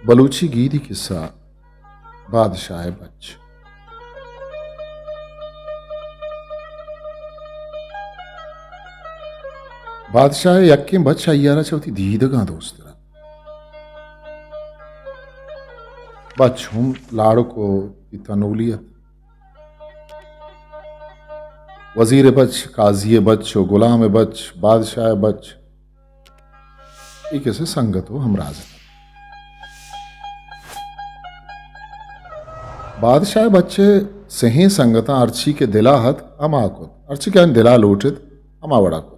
बलूची गीदी किस्सा बादशाह बच। बादशाह यक्के बच अय्यारा चौथी दीदगा दोस्त बच हम लाड़ को तनूलियत वजीर बच काजी बच गुलाम बच बादशाह बच एक ऐसे संगत हो हमराज बादशाह बच्चे सही संगता अर्ची के दिला हत अमा को अर्ची के दिला लूटित अमा बड़ा को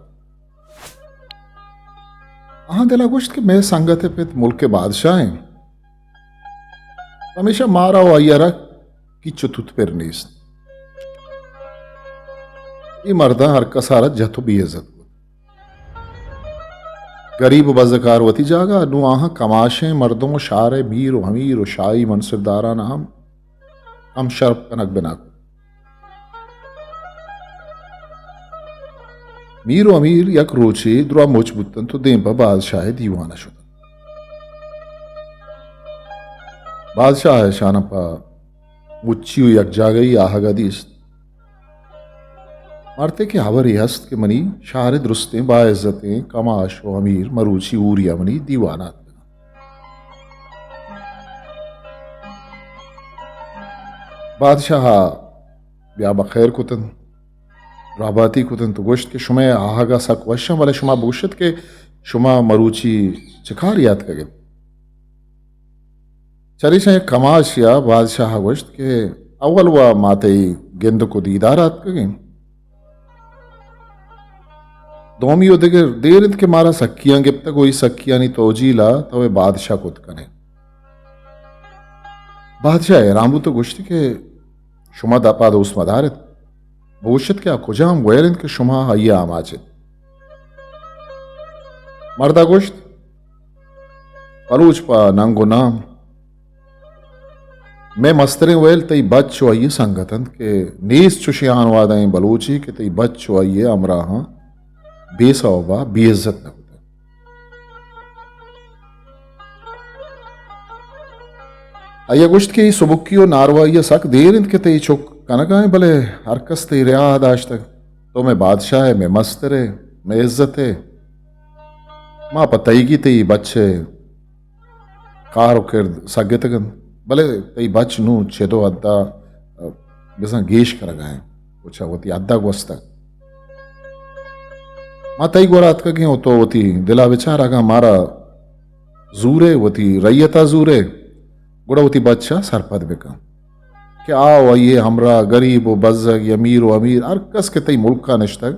हाँ दिला गुश्त के मैं संगत पे मुल्क के बादशाह हैं हमेशा मारा हो अय्यारा की चुतुत पर नीस ये मर्दा हर कसारत जथो बेइज्जत गरीब बजकार वती जागा नु आहा कमाशे मर्दों शार मीर व हमीर व शाही मनसबदारा नाम हम शर्फ कनक बिना मीर व अमीर यक रोचे द्रुआ मोच बुतन तो दें बादशाह दीवाना शुदा बादशाह शानपा मुच्ची यक जागई आहगा दीस मरते के हवरी हस्त के मनी शार दुरुस्तें बाइज्जतें कमाश व अमीर मरूची ऊरिया मनी दीवाना बादशाह ब्या बखैर कुतन राबाती कुतन तो गोश्त के शुमा आहगा सक वशम वाले शुमा बुशत के शुमा मरूची चिकार याद कगे चली से कमाश या बादशाह गोश्त के अव्वल व माते गेंद को दीदारात कगे दोमी उदगे देर के मारा सक्कियां गिप तक कोई सक्कियां नहीं तोजीला तवे बादशाह कुत कने बादशाह रामू तो गोश्त के शुमा दापा दोस्त मदारत भविष्यत क्या कुजाम वेरिन के शुमा हय्या आमाचित मर्दा गोश्त परूच पा नंगो नाम मैं मस्तरे वेल तई बच्चो आइए संगतन के नीस चुशियान वादाएं बलूची के तई बच्चो आइए अमराहा बेसवा बेइज्जत न होता अय्या गुश्त की सुबुक्की नारवा ये सक देर इन के तई चुक कनकाए भले हरकस तई रियाद आज तक तो मैं बादशाह है मैं मस्तरे मैं इज्जत है माँ पतईगी तई बच्चे कार किर्द सगे तगन भले तई बच नू छेदो अद्दा बिसा गेश कर गए कुछ होती अद्दा गोस्ता माँ तई गोरात का क्यों तो होती दिला विचार आगा मारा जूरे होती रैयता जूरे गुड़ा होती बच्चा सरपद बेका कि आओ ये हमरा गरीब व बज़ग या अमीर व अमीर अरकस के तई मुल्क का निश्तक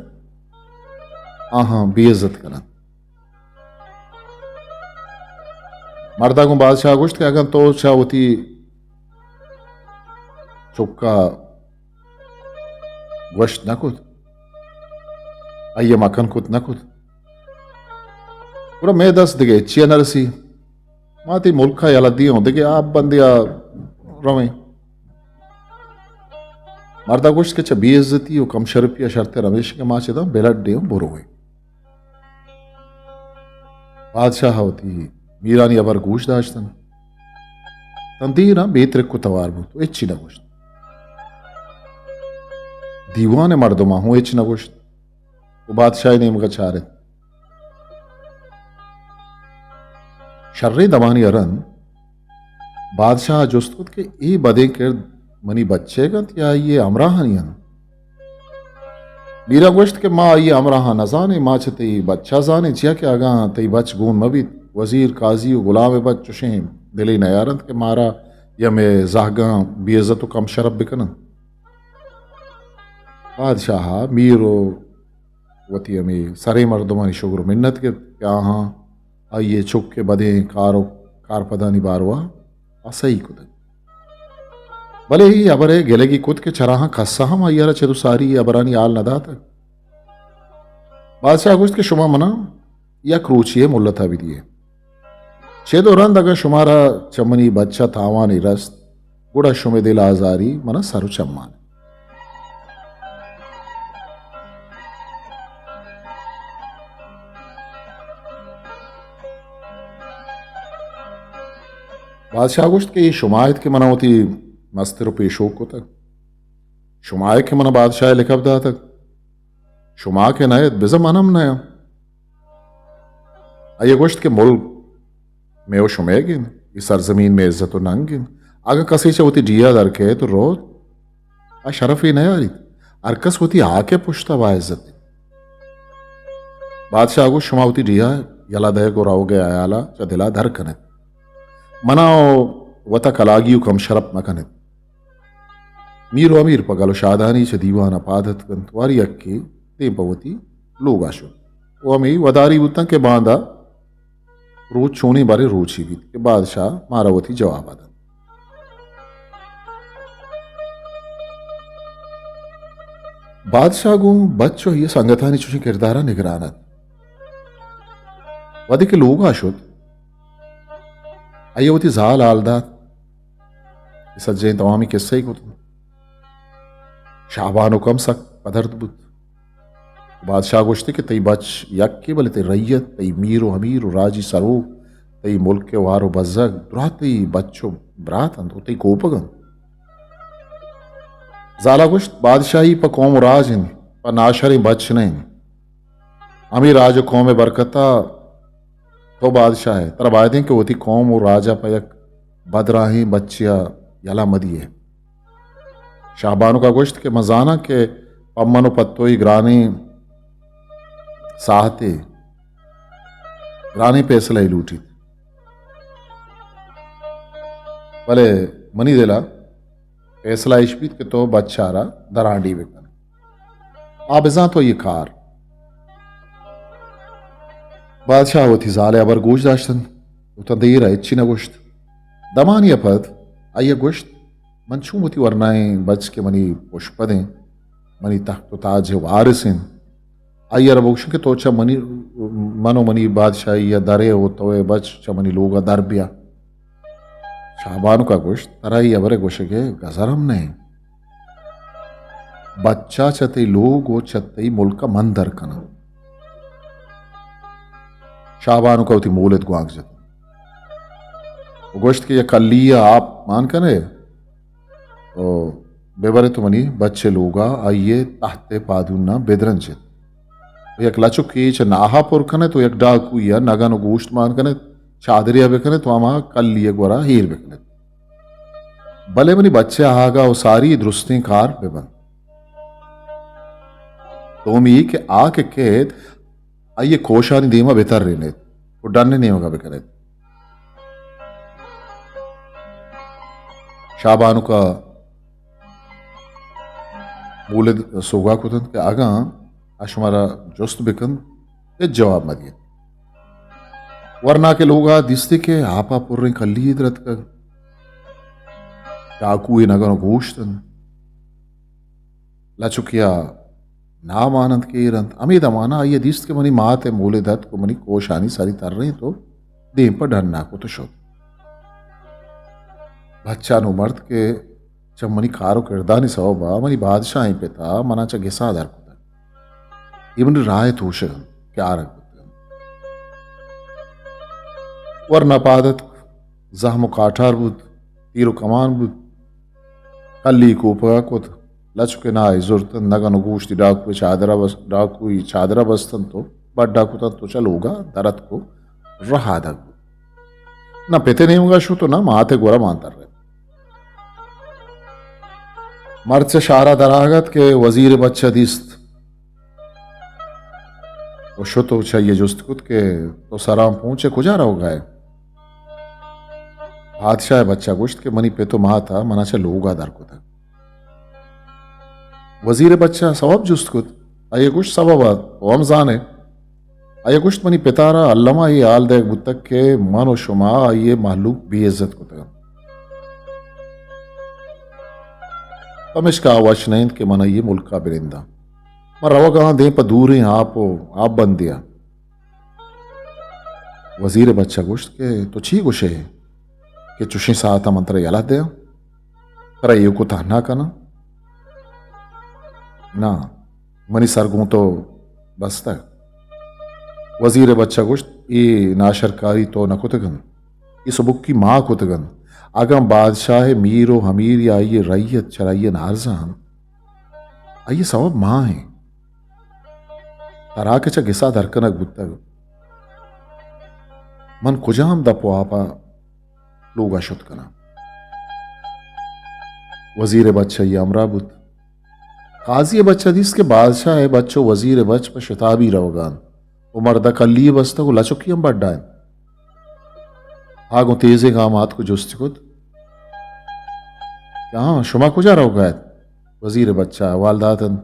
आहा बेइज्जत करना मर्दा को बादशाह गोश्त के अगर तो चाह होती चुपका गोश्त न कुछ आइए मखन कुत न कुत पूरा मैं दस दिगे चिया नरसी माती मुल्का याला दिए हों दिगे आप बंदिया रवे मर्दा गोश्त के चा बेइज्जती और कम शर्फिया शर्ते रमेश के माँ चेदा बेलट दे बुरो हुए बादशाह होती मीरानी अबर गोश्त दाश्तन तंदीरा बेतरक को तवार बो तो इच्छी न गोश्त दीवाने मर्दमा हूँ इच्छ न गोश्त वो बादशाह ने मुझे चारे शर्रे दमानी अरन बादशाह जोस्तुत के ए बदे कर मनी बच्चे गंत या ये अमराहनियन मीरा गोश्त के माँ ये अमराहा न जाने माँ छते बच्चा जाने जिया के आगा तई बच गून मबित वजीर काजी गुलाम बच चुशेम दिली नयारंत के मारा या मैं जाहगा बेइज्जत कम शरब बिकन बादशाह मीरो वती हमें सरे मर्दमानी शुगर मिन्नत के क्या हाँ आइए चुक के बदे कारो कार पदानी बारवा असही कुद भले ही अबरे गेले की कुद के चराहा खस्सा हम अय्यारा चेदु सारी अबरानी आल नदा तक बादशाह गुश्त के शुमा मना या क्रूचिए मुल्लता भी दिए छेदो रंद अगर शुमारा चमनी बच्चा थावानी रस्त गुड़ा शुमे दिल आजारी मना सरु चम्मान बादशाह गोश्त के शुमायत के मना होती मस्तर पेशोक को तक शुमाय के मना बादशाह लिखबदा तक शुमा के नयत बिजम अनम नया अय गोश्त के मुल्क में वो शुमेगिन इस सरजमीन में इज्जत नंगिन अगर कसी से होती जिया दर के तो रो आ शरफ ही नया रही अरकस होती आके पुश्ता बा इज्जत बादशाह को शुमा होती जिया यला दय को राओगे आयाला च दिला धर कने मनाओ वता कलागी कम शरप मकने मीरो अमीर पगलो शादानी से दीवाना पादत कन वारी अक्की ते पवती लोग आशो वो अमी वदारी उतना के बांधा रोज छोनी बारे रोज ही के बादशाह मारावती जवाब आदा बादशाह गो बच्चो ये संगतानी चुशी किरदारा निगरानत वदी के लोग आशुत अयवती जाल आलदात सज्जे तमामी किस्से ही कुछ शाबानो कम सक पदर्द बुत बादशाह गोश्ते के तई बच यक के बले ते रैयत तई मीरो हमीरो राजी सरो तई मुल्क के वारो बजग दुरा तई बच्चो ब्रात अंदो तई कोपगन जाला गोश्त बादशाही पर कौम राज इन पर नाशरी बच नहीं अमीर राज कौम बरकता तो बादशाह है तर वायदे के होती कौम और राजा पयक बदराही बच्चिया यला मदिए शाहबानो का गोश्त के मजाना के पम्मनो पत्तोई ग्रानी साहते ग्रानी पैसला लूटी भले मनी दिला पैसला इश्बीत के तो बच्चारा दरांडी बेकन आबिजा तो ये कार बादशाह होती जाले अबर गोश दाश्तन उतना देर है इच्छी न गोश्त दमानी अपद आइए गोश्त मंचू होती वरनाएं बच के मनी पुष्पदें मनी तख्त ताज वारिसिन आइए रबोक्ष के तो अच्छा मनी मनो मनी बादशाही या दरे हो तो बच चमनी लोग दर बिया शाहबानु का गोश्त तराई अबरे गोशे के गजरम नहीं बच्चा चते लोग वो चतई मुल्क का मन दर कना शाहबानु का उती मोलत गुआंग जत गोश्त के ये कलिया आप मान कने तो बेबरे तो मनी बच्चे लोगा आइए ताहते पादुना बेदरन चित एक लचुक की च नाहा पुर कने तो एक डाकू या नगन गोश्त मान कने चादरिया बेकने तो आमा कलिया गोरा हीर बेकने भले मनी बच्चे आगा वो सारी दुरुस्ती कार बेबन तो मी के आके केत आइए कोशानी दीमा बेहतर रहने वो डरने नहीं होगा बेकने शाहबानु का बोले सोगा कुतन के आगा अशमारा जोस्त बेकन ये जवाब मदिए वरना के लोग दिसते के आपा पुर्रे कल्ली इधरत का डाकू नगन गोश्तन लचुकिया नाम आनंद के रंत अमीद अमाना ये दिस्त के मनी मात है मोले दत्त को मनी कोशानी सारी तर रही तो देम पर डरना को तो शोध बच्चा नु मर्द के जब मनी कारो किरदानी सवबा मनी बादशाह ही पिता मना चा गिसा दर को इवन राय तोश क्या रख वरना पादत जहम काठार बुद तीरो कमान बुद कल्ली को पकुत लचके ना जुर्तन नगन गोश्ती डाकू चादरा बस डाकू चादरा बस्तन तो बट डाकू तो चलोगा दरत को रहा दग ना पेते नहीं होगा शो तो ना माते गोरा मानतर रहे मर्द से शारा दरागत के वजीर बच्चा दिस्त वो शो तो चाहिए जुस्त कुत के तो सराम पहुंचे कुजारा हो गए बादशाह बच्चा गोश्त के मनी पे तो महा था मना से लोगा दर को था वजीर बच्चा सवाब जुस्त कुत आये कुछ सबब हम जाने आये कुछ मनी पितारा अल्लामा ये आल दे बुतक के मनो शुमा ये मालूक बेइज्जत को था तमिश का आवाश नहीं के मना ये मुल्क का बिरिंदा मैं रवा कहाँ दे पर दूर ही आप बन दिया वजीर बच्चा गोश्त के तो छी गुशे है कि चुशी साता मंत्र याला दे पर ये को ताना का ना मनी सरगू तो बसता वजीर बच्चा गोश्त ये नाशरकारी तो न कुतगन ये सबुक की माँ कुतगन आगम बादशाह मीर व हमीर या ये रैयत चराइय नारजान आइए सवब माँ है तराके चा गिसा दरकनक बुत्तग मन कुजाम दपो आपा लोगा शुत कना वजीर बच्चा ये अमरा बुत काजी बच्चा दिस के बादशाह है बच्चो वजीर बच पर शताबी रवगान वो मर्दा कल्ली बस्ता को लचुकी हम बढ़ा है आगो तेजे गामात को जुस्त खुद क्या शुमा कुजा रहोगा वजीर बच्चा वालदातन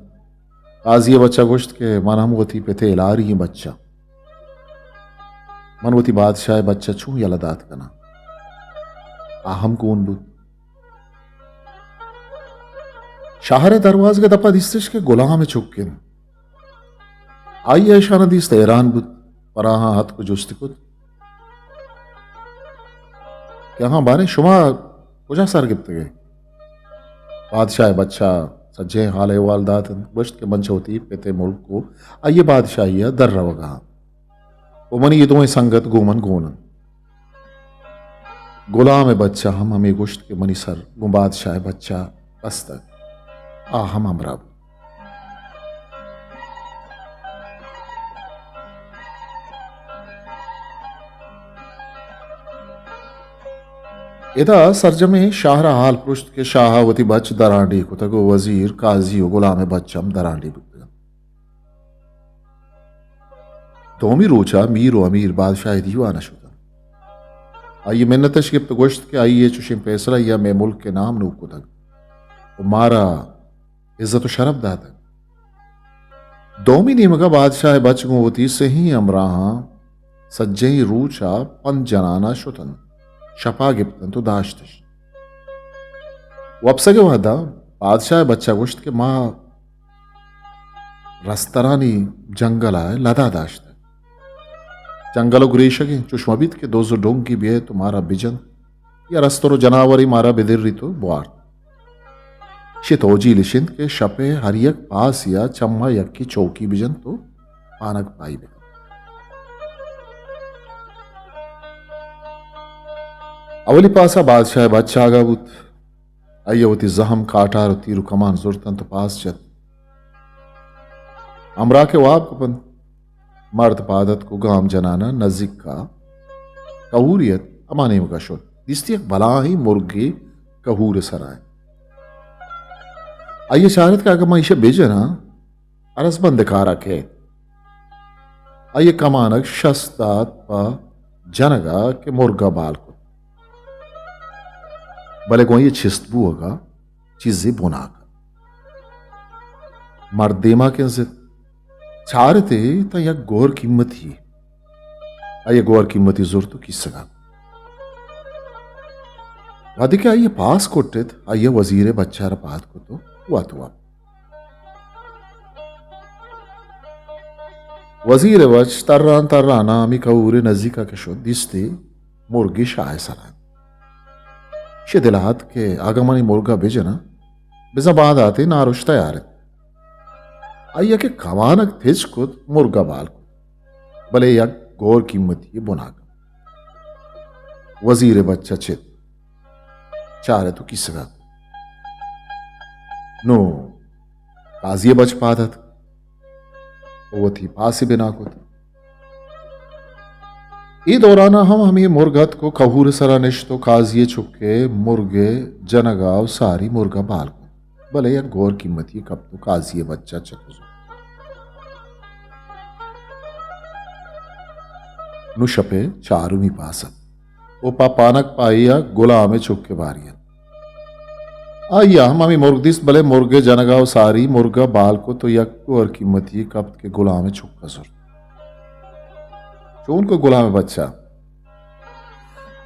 काजी बच्चा गुश्त के मन हम वती पे थे लारी बच्चा मन वती बादशाह बच्चा छू या लदात कना आहम कौन बुत शाहर दरवाज के दपा दिस्तिश के गुलाम चुक्किन आई ऐशाना दिस तेरान बुत पराहा हाथ को जुस्त खुद क्या हाँ बाने शुमा कुजा सर गिप्त गए बादशाह बच्चा सज्जे हाल वालदात गुश्त के मंच होती पेते मुल्क को आइए बादशाहिया दर रवगा वो मनी ये तुम्हें संगत गोमन गोनन गुलाम बच्चा हम हमें गुश्त के मनी सर गो बादशाह बच्चा बस्तक आ हम अमराब इदा सरजमे शाहरा हाल पृष्ठ के शाहावती बच दरांडी कुतगो वजीर काजी गुलाम बच्चम दरांडी बुद्ध तोमी रोचा मीर अमीर बादशाह दीवाना शुदा आइए मिन्नतश गिप्त गोश्त के आइए चुशिम फैसला या मैं मुल्क के नाम नू कुतग मारा इज्जत व शरफ दाता दोमी नीमगा बादशाह बच गोवती से ही अमराहा सज्जे रूचा पन जनाना शुतन शपा गिप्तन तो दाश्तश वपसगे वादा बादशाह बच्चा गुश्त के माँ रस्तरानी जंगल आए लदा दाश्त जंगलो गुरेशगे चुष्मबित के दोजो डोंग की भी है तुम्हारा बिजन या रस्तरो जनावरी मारा बिदिर तो बुआर शितोजी लिशिंद के शपे हरियक पास या चम्मा यक की चौकी बिजन तो पानक पाई बे अवली पासा बादशाह बादशाह आगाबुत अयवती जहम काटार तीरु कमान जुर्तन तो पास जत अमरा के वाब कपन मर्द पादत को गाम जनाना नजीक का कहूरियत अमाने का शुद्ध दिस्ती भला ही मुर्गी कहूर सराय आइए शारत का अगर इसे बेजना अरस बंद का रखे आइए कमानक शस्तात पा जनगा के मुर्गा बाल को भले को ये छिस्तबू होगा चीजें बुनागा मर्देमा के जिद चारते ता या गौर कीमत ही आइए गौर कीमती जोर तो किस सगा वादे के आइए पास कोटेत आइए वजीर बच्चा रपात को तो हुआ वजीर वच तर्रान तर्राना अमी कऊरे नजीका के शो दिस्ते मुर्गी शाह सलान शे दिलात के आगमनी मुर्गा बेजना बिजा बाद आते नारुश तैयार आइया के खवानक थिज कुत मुर्गा बाल को भले या गौर कीमती बुनागा वजीर बच्चा चित चारे तो किसगा नो काजी बच पादत वो थी पासी बिना को ई दौराना हम हमें मुर्गत को कहूर सरा निश्तो काजिए छुके मुर्गे जनगाव सारी मुर्गा बाल को भले या गौर कीमती कब तो काजिए बच्चा चकुजो नुशपे चारुमी पासत वो पापानक पाइया गुलामे छुके बारिया आइया हम हमें मुर्गदिस भले मुर्गे जनगाव सारी मुर्गा बाल को तो यक और कीमती कब के गुलामे छुक्का सुर चून को गुलाम बच्चा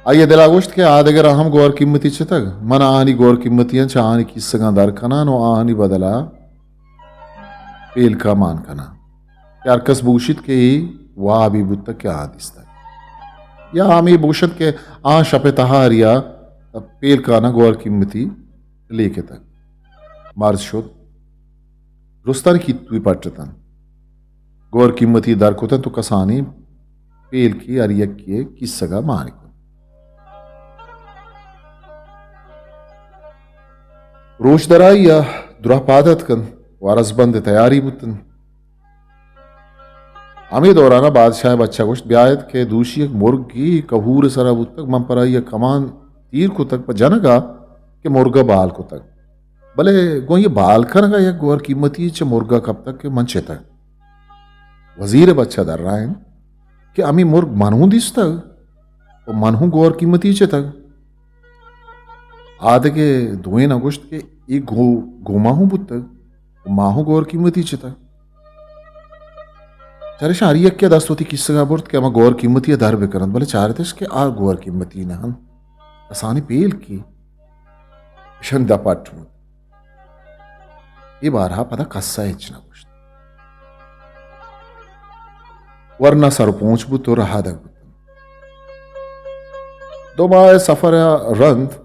आइए दिलागोश्त के आदगर हम गौर कीमती चितग मन आनी गौर कीमतियां चाहनी की सगांदार कना नो आनी बदला पेल का मान कना यार कसबूशित के ही वाह भी बुत्ता क्या आदिस्ता या आमी भूषत के आ शपे तहारिया पेल का ना गौर कीमती लेके तक मार्ज शोध रुस्तान की तुई पटतन गौर कीमती दर कुतन तो कसानी पेल की अरियक के किस सगा मानिक रोश दराई या दुरापादत कन वारस बंद तैयारी बुतन अमी दौराना बादशाह बच्चा गोश्त ब्यायत के दूशी एक मुर्गी कहूर सरा बुतक मन पर आई कमान तीर को तक पर जनगा के मुर्गा बाल को तक भले गो ये बाल खनगा या गोर कीमती च मुर्गा कब तक के मंचे तक वजीर बच्चा दर रहा है कि अमी मुर्ग मनहू दिस तक और मनहू गोर कीमती च तक आद के धुएं न गोश्त के एक गोमाहू बुतक माहू गोर कीमती च तक चारे शारिया क्या दस्त होती किस्सा बुर्त के अमा गोर कीमती दर बेकरन भले चारे थे के आ गोर कीमती न हन आसानी पेल की शंदा पाठू ये बारहा पता कस्सा इचना कुछ वरना सर पहुंच बु तो रहा दग दो बार सफर रंत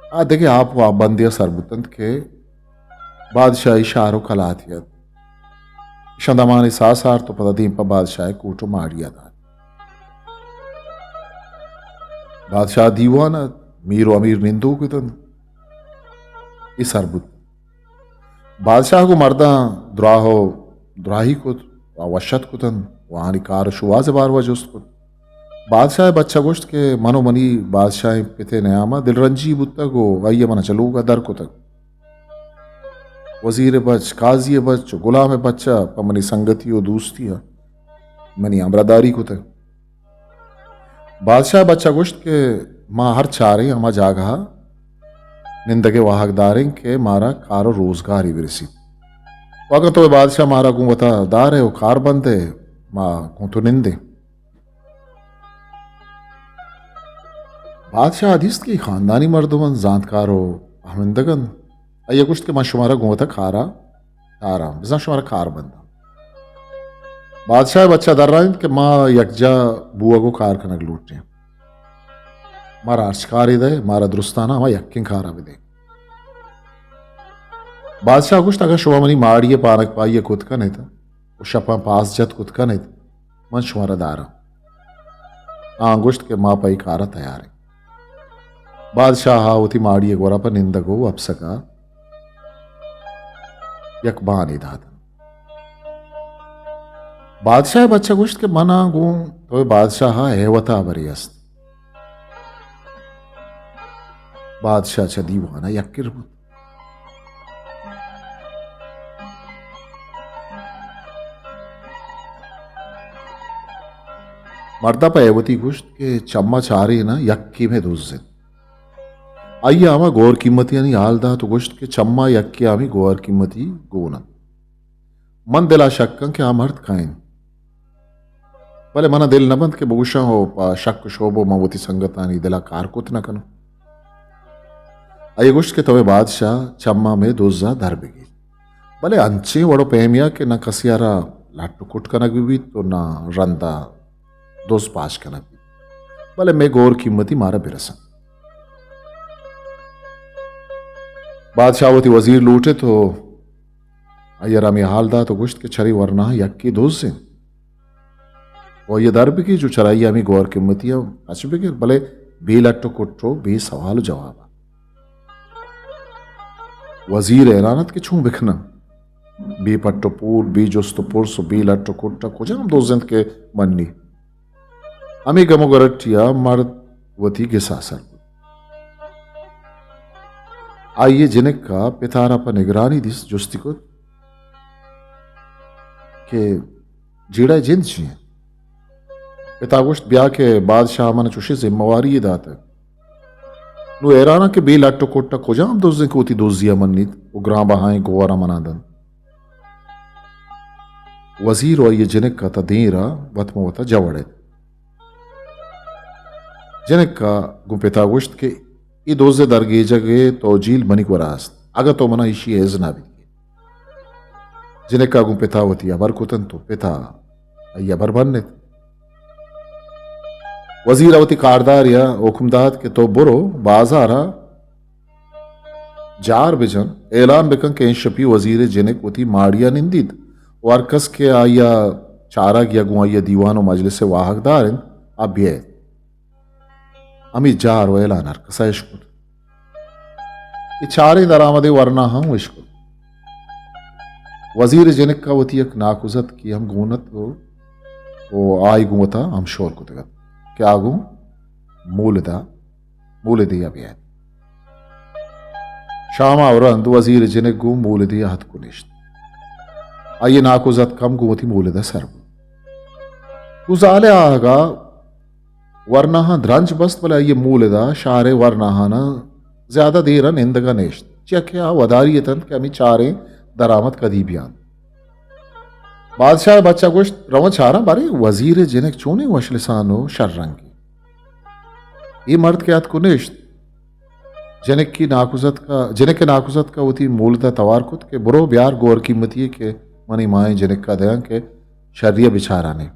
आ देखे आप वहां बंदिया सरबुतंत के बादशाही शाहरुख कलातियत शंदमानी सासार तो पता दीन पर बादशाह कूटो मारिया था बादशाह दीवाना मीरो अमीर निंदो कुतन इस सरबुत बादशाह को मर्दा द्राहो द्राही को वशत कुतन वहानी कार शुवाज बार वजुस्त कुत बादशाह बच्चा गोश्त के मनोमनी बादशाह पिते नयामा दिलरंजी बुत्ता को वही मना चलूगा दर को तक वजीर बच काजी बच गुलाम बच्चा पमनी संगति और दोस्ती मनी अमरादारी को तक बादशाह बच्चा गोश्त के माँ हर चारे हमा जागा निंदगे वाहकदार के मारा कारो रोजगार ही विरसी अगर तो बादशाह मारा गु बता दार है वो कार बंद है माँ गु तो निंदे बादशाह हदीस की खानदानी मर्दमन जानकारो अहमदगन अय कुछ के माँ शुमारा गु था खारा तारा बिजा शुमारा कार बंदा बादशाह बच्चा दर रहा है कि माँ यकजा बुआ को कार कनक लूटने मारा अर्चकार दे मारा दुरुस्ताना माँ यक्किन खारा भी दे बादशाह कुछ अगर शुभा मनी माड़िए पानक पाइए खुद का नहीं था वो शपा पास जत खुद का नहीं था मन शुमारा दारा आंगुश्त के माँ पाई कारा तैयार है बादशाह होती माड़िए गोरा पर निंदक हो अब सका यकबानी दादा बादशाह बच्चा गुश्त के मना गु तो बादशाह हेवता बरियस्त बादशाह च दीवाना यक्किर बुत मर्दा पैवती गुश्त के चम्मा चारे ना यक्की में दूसरे आइए आमा गौर कीमती यानी हालदा तो गुश्त के चम्मा यक्की आमी गौर कीमती गोना मन दिला शक्कं के आम अर्थ खाइन भले मना दिल नबंद के बहुशा हो पा शक शोबो मवती संगतानी दिला कार कुत न कनो आइए गुश्त के तवे बादशाह चम्मा में दोजा धर बेगी भले अंचे वड़ो पेमिया के न कसियारा लाटू कुट कनक भी तो ना रंदा दोस्त पाश कनक भी भले मैं गौर कीमती मारा बिरसन बादशाहवती वजीर लूटे तो अयरा में हालदा तो गुश्त के छरी वरना यक्की दोस्त से और ये दर्ब की जो चराई हमें गौर कीमतियां अचबे के भले बे लट्टो कुट्रो बे सवाल जवाब वजीर ऐरानत के छू बिखना बे पट्टो पूर बे जोस्तो पुरसो बे लट्टो कुट्टा को जाम दोस्त के मन्नी अमी गमो गरटिया मर्द वती के सासर आइए जिनक का पितारा पर निगरानी दिस जुस्ती को के जीड़ा जिंद जी पिता गुश्त ब्याह के बादशाह मन चुशी जिम्मेवारी ये दाता नु ऐराना के बे लाटो कोट्टा को जाम दोजे को ती दोजिया मन्नीत वो ग्रां बहाएं गोवारा मनादन वजीर और ये जिनक का तदीरा वतमो वता जवड़े जिनक का गु पिता गुश्त के ये दोजे दरगे जगे तो जील बनी को रास्त अगर तो मना इशी एजना भी जिन्हें कागू पिता होती अबर कुतन तो पिता अबर बनने वजीर अवती कारदार या हुकुमदाद के तो बुरो बाजारा जार बिजन ऐलान बिकन के शपी वजीर जिन्हें कुती माड़िया निंदित वारकस के आया चारा गया गुआया दीवानो मजलिस से वाहकदार अभ्य अमी जार व ऐलान कसाइश कुत इचारे दरामदे वरना हम इश्क वजीर जनक का वती एक नाकुजत की हम गूनत वो आई गुता हम शोर को तगत क्या गू मूलदा मूलदी अभियान शामा और अंद वजीर जनक गू मूलदी हत कुनिश्त आइए नाकुजत कम गुवती मूलदा सरबु गुजाले आगा वरना द्रंज बस्त बला ये मूलदा शारे वरना ना ज्यादा देर निंदगा नेश्त चख्या वदारियतन के अमी चारे दरामद कदी बयान बादशाह बच्चा गोश्त रवा चारा बारे वजीर जिनक चोने वशलिसानो शर्रंगी ये मर्द के हाथ कुनिश्त जनक के नाकुजत का वती मूलता तवारकुत के बुरो ब्यार गोर कीमती के मनी माए जनक का दया के शर्रिया बिछारा ने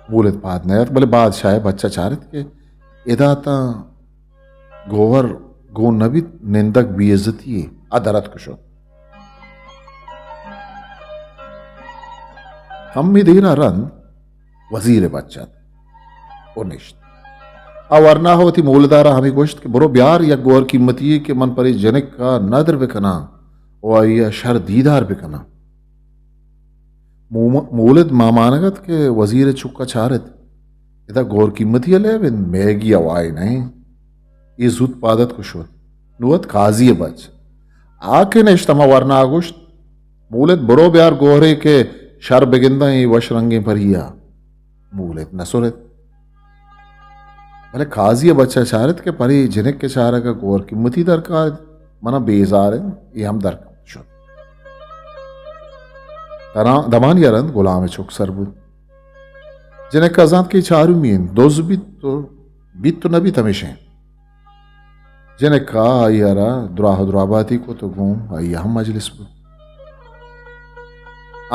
मूलत बाद नयत बले बादशाह बच्चा चारित के इदाता गोवर गो नबी निंदक बेइज्जती अदरत कुशो हम में देरा रन वजीर बच्चा उनिश्त अवरना होती मूलदारा हमें गोश्त के बुरो ब्यार या गोर कीमती के मन पर जनक का नदर बिकना और या शर दीदार बिकना मूलद मामानगत के वजीर चुक्का चारत इधर गौर कीमती ले बिन मैगी अवाई नहीं ये जुत पादत कुशोत नुवत काजी बच आके ने इश्तमा वरना आगुश्त मूलद बरो ब्यार गोहरे के शर बिगिंदा ही वशरंगे पर हिया मूलद नसुरत भले काजी बच्चा चारत के परी जिनक के चारा का गौर कीमती दरकार मना बेजार है ये हम दरकार दमान यारन गुलाम चुक सरबु जिन्हें कजात की चारू मीन दोज बीत तो नबी तमेशे जिन्हें का यारा दुराह दुराबाती को तो घूम आइया हम मजलिस पर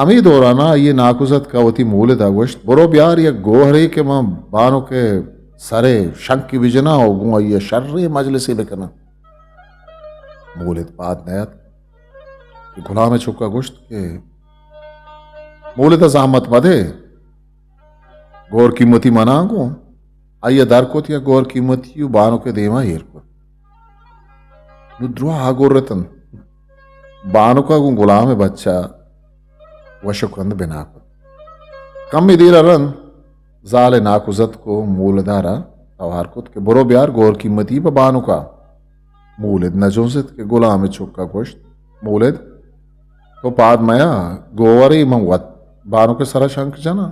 अमी दौराना ये नाकुजत का वती मूल दागोश्त बरो ब्यार या गोहरे के मां बानो के सरे शंक की विजना हो गु आइया शर्रे मजलिस बेकना मूलित बात नयत गुलाम चुका गोश्त के मूलत जहमत मदे गौर कीमती मनागो आइया दरकोत या गौर कीमती बानो के देवा हेर को नुद्रुआ आगोर रतन बानो का गुलाम बच्चा वशुकंद बिना को कम में देर रन जाले नाकुजत को मूलदारा तवारकुत के बुरो ब्यार गौर कीमती बानो का मूलद नजोजत के गुलाम चुका गोश्त मूलद तो पाद मया गोवरी मंगवत बानो के सरा शंक जना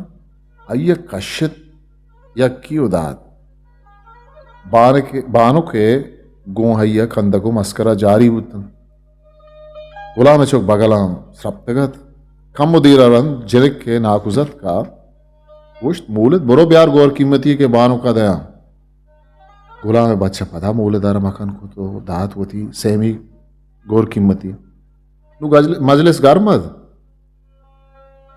आइए कश्यत या की उदात बानो के गो हैया खंदगो मस्करा जारी बुतन गुलाम चौक बगलाम सप्तगत कम मुदीर रन जिरक के नाकुजत का उश्त मूलत बुरो ब्यार गौर कीमती के बानो का दया गुलाम बच्चा पता मूलदार मखन को तो दात होती सेमी गौर कीमती मजलिस गारमद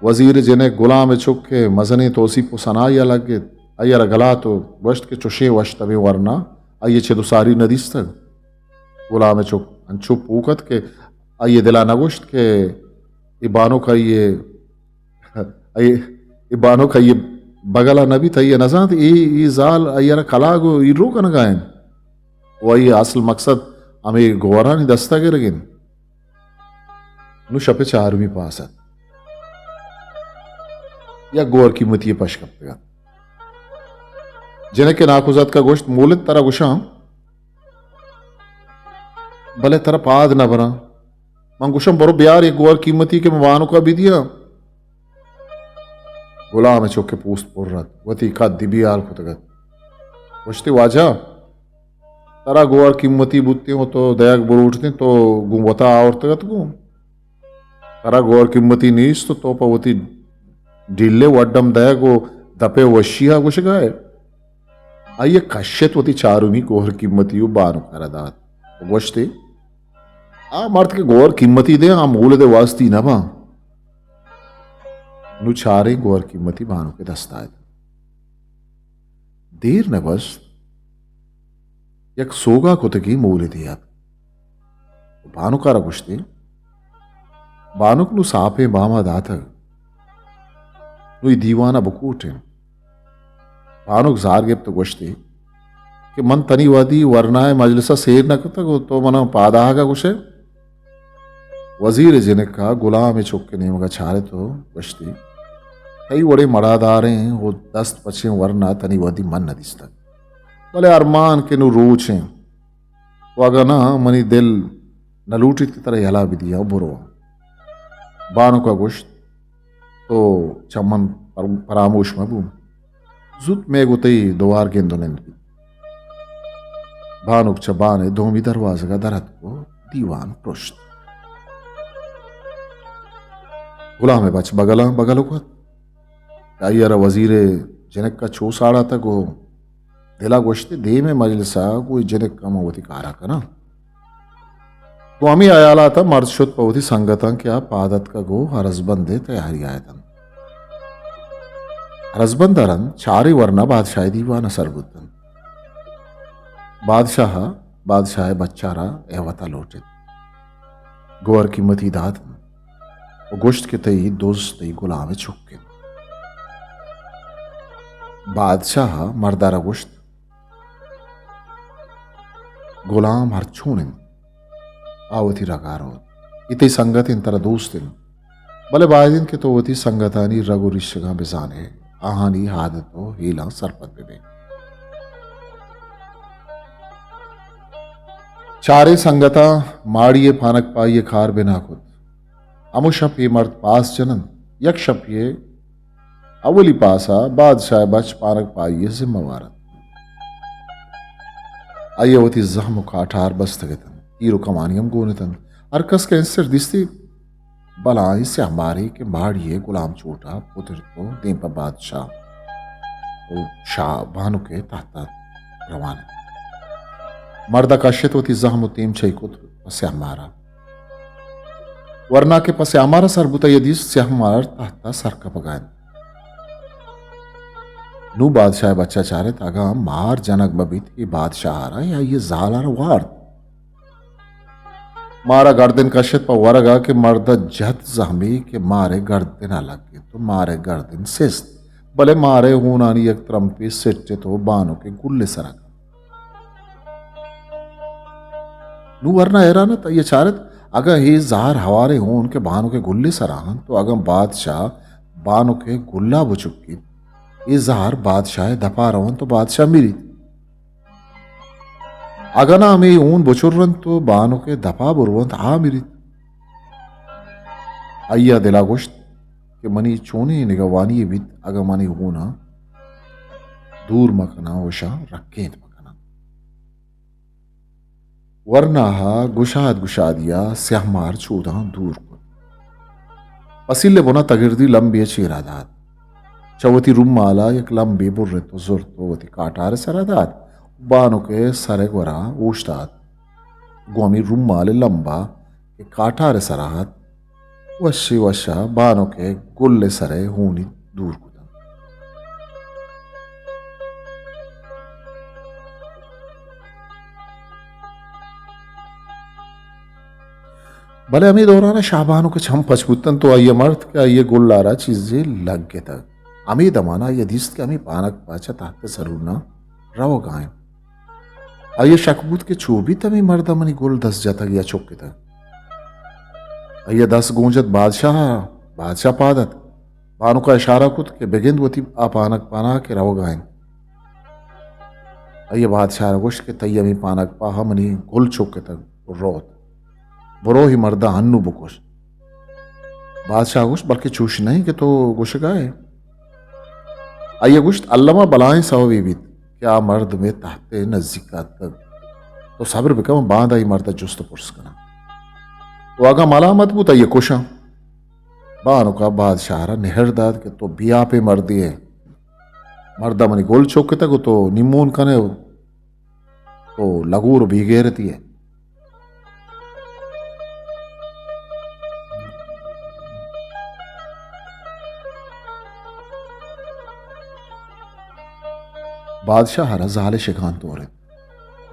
वजीर जिन्हें गुलाम चुक के मजने तोसी को सनाया लगे अयर गला तो वश्त के चुशे वश तबे वरना आइए छे सारी नदीस तक गुलाम चुक अंचु पूकत के आइए दिला नगुश्त के इबानो का इबानो का ये बगला नबी था ये नजात ई जाल अयर कलागो ई रो कन गायन वही असल मकसद हमें गोरा नहीं दस्ता के रगिन नु शपे चारवी पासत या गोर कीमती पश कपगा जिन्हें के नाकुजत का गोश्त मूलित तरह गुशाम भले तरह पाद न बना मंगुशम बरो ब्यार एक गोर कीमती के मवानों का भी दिया गुलाम चौके पूस्त पुर्रत वती का दिबियाल खुतगत गोश्ते वाजा तरह गोर कीमती बुतते हो तो दयाग बुर उठते तो गुवता और तगत गु तरह गोर कीमती नीस तो तोपवती डिल्ले वड्डम दयागो दपे वशिया कुछ गए आइए कश्यत वती चारुमी गोर कीमती बानो करदात गोश्ते आ मर्द के गोर कीमती दे आ मूल दे वास्ती न बा नु चारे गोर कीमती बानो के दस्ताए देर न बस यक सोगा कुतगी मूल दिया बानो का रगुश्ते बानुक नु सापे बामा दाता नुई दीवाना बकूटे बानुक जार गेप तो गोश्ते कि मन तनी वादी वरनाए मजलिसा सेर न कता तो मन पादागा कुछ वजीर जिनका गुलाम चुक के नेमगा छारे तो गश्ती कई वड़े मड़ादारे वो दस्त पचे वरना तनी वादी मन न दिसता भले अरमान के नु रूचे तो अगर ना मनी दिल न लूटी की तरह यला भी दिया बुरो बानो का गोश्त तो चमन परामोश मबू जुत में गुतई दोवार गेंदोलें भानुक चबाने धोमी दरवाजे का दरत को दीवान पृष्ठ गुलाम बच बगला बगलो को यार वजीरे जनक का छो साड़ा तक वो दिला गोश्ते दे में मजलिसा कोई जनक कम होती कारा का ना तो अमी आयाला था मर्द शुद्ध पवती संगता क्या पादत का गो हरसबंदे तैयारी आया था हरसबंदरन चारी वरना बादशाह दीवाना सरबुद्दन बादशाह बच्चारा एवता लौटे गोर की मती दात गोश्त के तई दोस्त तई गुलाम छुके बादशाह मर्दारा गोश्त गुलाम हर छूने आवती रगारो इतनी संगत इन तरह दोस्त भले बायदिन के तो वती संगतानी रघु ऋषगा बिजाने आहानी हादतो हीला सरपत पे चारे संगता माड़िए फानक पाइये खार बिना खुद अमुशप ये मर्द पास जनन यक्षप ये अवली पासा बादशाह बच पानक पाइये जिम्मेवार अयवती जहम काठार बस्तगतन तीरो कमानियम गोनतन अरकस के इंसर दिस्ती बलाई से हमारे के माड़िए गुलाम चोटा पुत्र तो देप बादशाह वो शाह भानु के ताता रवाना मर्दा काश्यत होती जहम तीम छई कुत पसे हमारा वरना के पसे हमारा सरबुता यदि से हमार ताता सर का पगान नू बादशाह बच्चा चारे तागा मार जनक बबित की बादशाह आ रहा या ये जालार वार मारा गर्दन कश्यत पर वरगा के मर्द जत जहमी के मारे गर्दन अलग के तो मारे गर्दन सिस्त भले मारे हूनानी एक त्रंपी सिट्टे तो बानो के गुल्ले सरक नू वरना हैरान था ये चारत अगर ये जार हवारे हों उनके बानो के गुल्ले सराहन तो अगर बादशाह बानो के गुल्ला बुचुकी ये जार बादशाह दपा रवन तो बादशाह मिरी अगर ना हमें ऊन बुचुरन तो बानो के दपा बुरवंत हा मिरी अय्या दिला गोश्त के मनी चोने निगवानी बीत अगर मनी होना दूर मकना वशा रखें मकना वरना गुशादिया स्याहमार चूदा दूर को पसीले बोना तगिरदी लंबी चेरादात चवती रुमाला एक लंबी बुर्रे तो जुर तो वती काटार सरादात बानो के सरे गोरा ऊष्टात गोमी रुमाले लंबा के काटार सराहत वशी वशा बानो के गुल्ले सरे हूनी दूर को भले हमें दौराना शाहबानों के छम पचपुतन तो आइए मर्द के आइए गुल्लारा चीजें लग गए तक अमी दमाना ये दिस्त के अमी पानक पाचा ताकते सरूरना रवो गायन आइए शकबूत के चोबी तमी मर्द मनी गुल दस जाता गया चौके तक आइए 10 गूंजत बादशाह पादत बानो का इशारा कुत के बेगिंद वती आ पानक पाना के रवो गायन आइए बादशाह गोश्त के तैयमी पानक पाहा मनी गुल चौके तक रोत बरो ही मर्दा हन्नू बुकुश बादशाह गुश्त बल्कि चूश नहीं कि तो गुश गाए आइए गुश्त अल्लामा बलाएं सवी बीत क्या मर्द में ताहते नजदीक तक तो सब्र बिकम बांध आई मर्दा जुस्त पुरस कना तो आगा मलामत बुत आइए कुशा बानो का बादशाह निहरदाद के तो बिया पे मर्दी है मर्दा मनी गोल चौके तक तो निमून कने तो लगूर भीगे रहती है बादशाह हरा जाले शिकान तोरे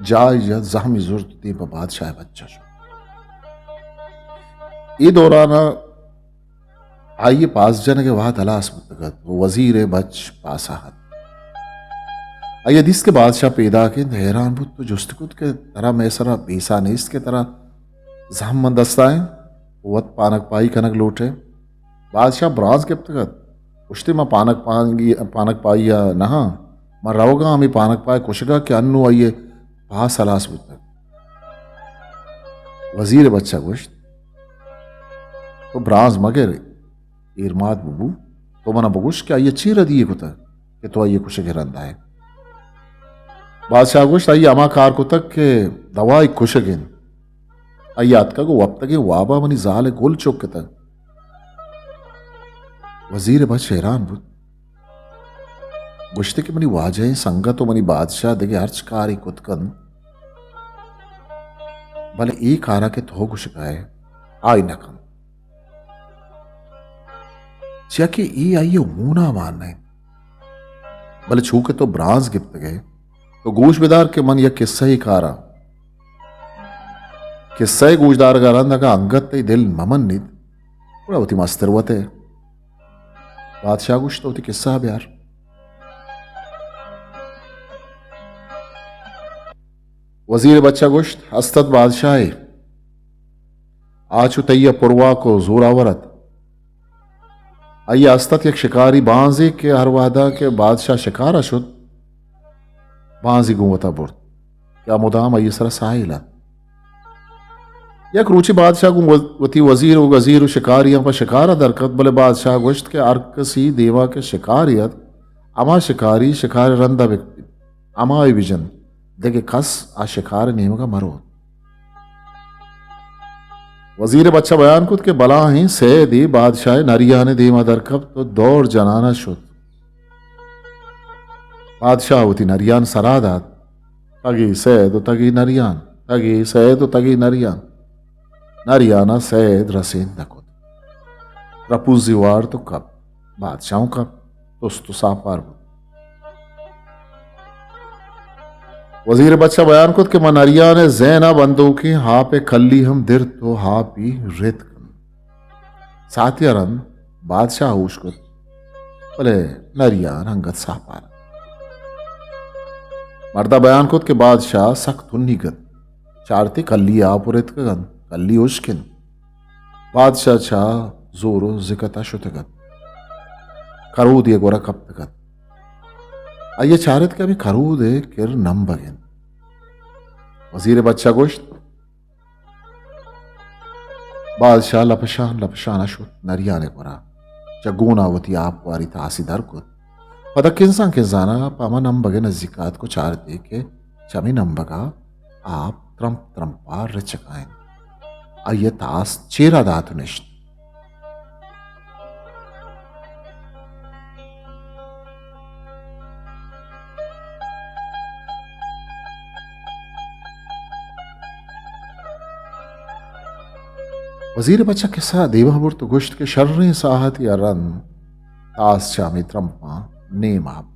जाय जहमी जुर्त दी बादशाह बच्चा शो ये दौराना आइए पास जन के बाद अलास मुतगत वो वजीर बच पासाहत अय्या दिस के बादशाह पैदा के हैरान बुत तो जुस्तकुत के तरह मैसरा बेसा नेस्त के तरह जहम दस्ताएं वत पानक पाई कनक लूटे बादशाह ब्राज गिफ्तगत उश्ती मां पानक पाई या नहा मां रवगा आमी पानक पाए कुशगा के अन्नु आइये पहा सलास बुत वजीर बच्चा गोश्त तो ब्राज मगर इरमाद बुबू तो मना बगुश के आइये चीर दिए कुता कि तो आइये कुछ गिरंदा है बादशाह गोश्त आइये अमा कार कुतक के दवाई कुशगिन आइये अतका को वक्तगे वाबा मनी जाल गोल चौक के तक वजीर बच हैरान बुत गुश्ते के मनी वाजह संगा तो मनी बादशाह देगे अर्च कारी कुतकन भले एक आरा के तो गुशकाए आई नकन चिया के ई आइये ऊना मानने भले छू के तो ब्रांज गिफ्त गए तो गूश बेदार के मन यह किस्सा ही कारा किस्सा ही गूशदार का रंदा का अंगत दिल ममन नित पूरा होती मस्तर वते बादशाह गुश तो होती किस्सा ब्यार वजीर बच्चा गुश्त हस्तत बादशाह आचु तैया पुरवा को जोरावरत अय्या हस्तत एक शिकारी बांजी के हरवादा के बादशाह शिकारा शुद बांजी गुवता बुर्द क्या मुदाम अय्या सरा साहिला यक रुचि बादशाह को वती वजीर व गजीर शिकारियों पर शिकारा दरकत बले बादशाह गुश्त के अर्कसी देवा के शिकारियत अमा शिकारी शिकार रंदा व्यक्ति अमा विजन देखे खस आ शिकार नेम का मरो वजीर बच्चा बयान कुत के बला ही से दी बादशाह नरिया ने देमा दरकब तो दौड़ जनाना शुद बादशाह होती नरियान सरादात तगी सैद तगी नरियान तगी सैद तगी नरियान नरियाना सैद रसेन दकुत रपूजीवार तो कब बादशाहों कब तो सापार वजीर बच्चा बयान कुत के मनरिया ने जैना बंदूकी हा पे खल्ली हम दिर तो हा पी रेत कन साथिया रन बादशाह होश कुत बोले नरिया रंगत सापार मर्दा बयान कुत के बादशाह सख्त उन्नीगत चारती कल्ली आपुरेत कगन कल्ली उश्किन बादशाह छा जोरो जिकता शुतगत खरूद ये गोरा कब तकत आइए चारत के अभी खरूद है किर नम बगिन वजीर बच्चा गोश्त बादशाह लपशान लपशाना शुत नरिया ने गोरा जगूनावती आप वारी तासी दर कुत पता किंसा के जाना पामा नम बगे नजदीकात को चार दे के चमी नम बगा आप त्रम त्रम पार रचकाएं आइए तास चेरा दात निश्त वजीर बच्चा किस्सा देवाबुर तो गुश्त के शर्रे साहत या रन तास चामी त्रम्पा नेम आप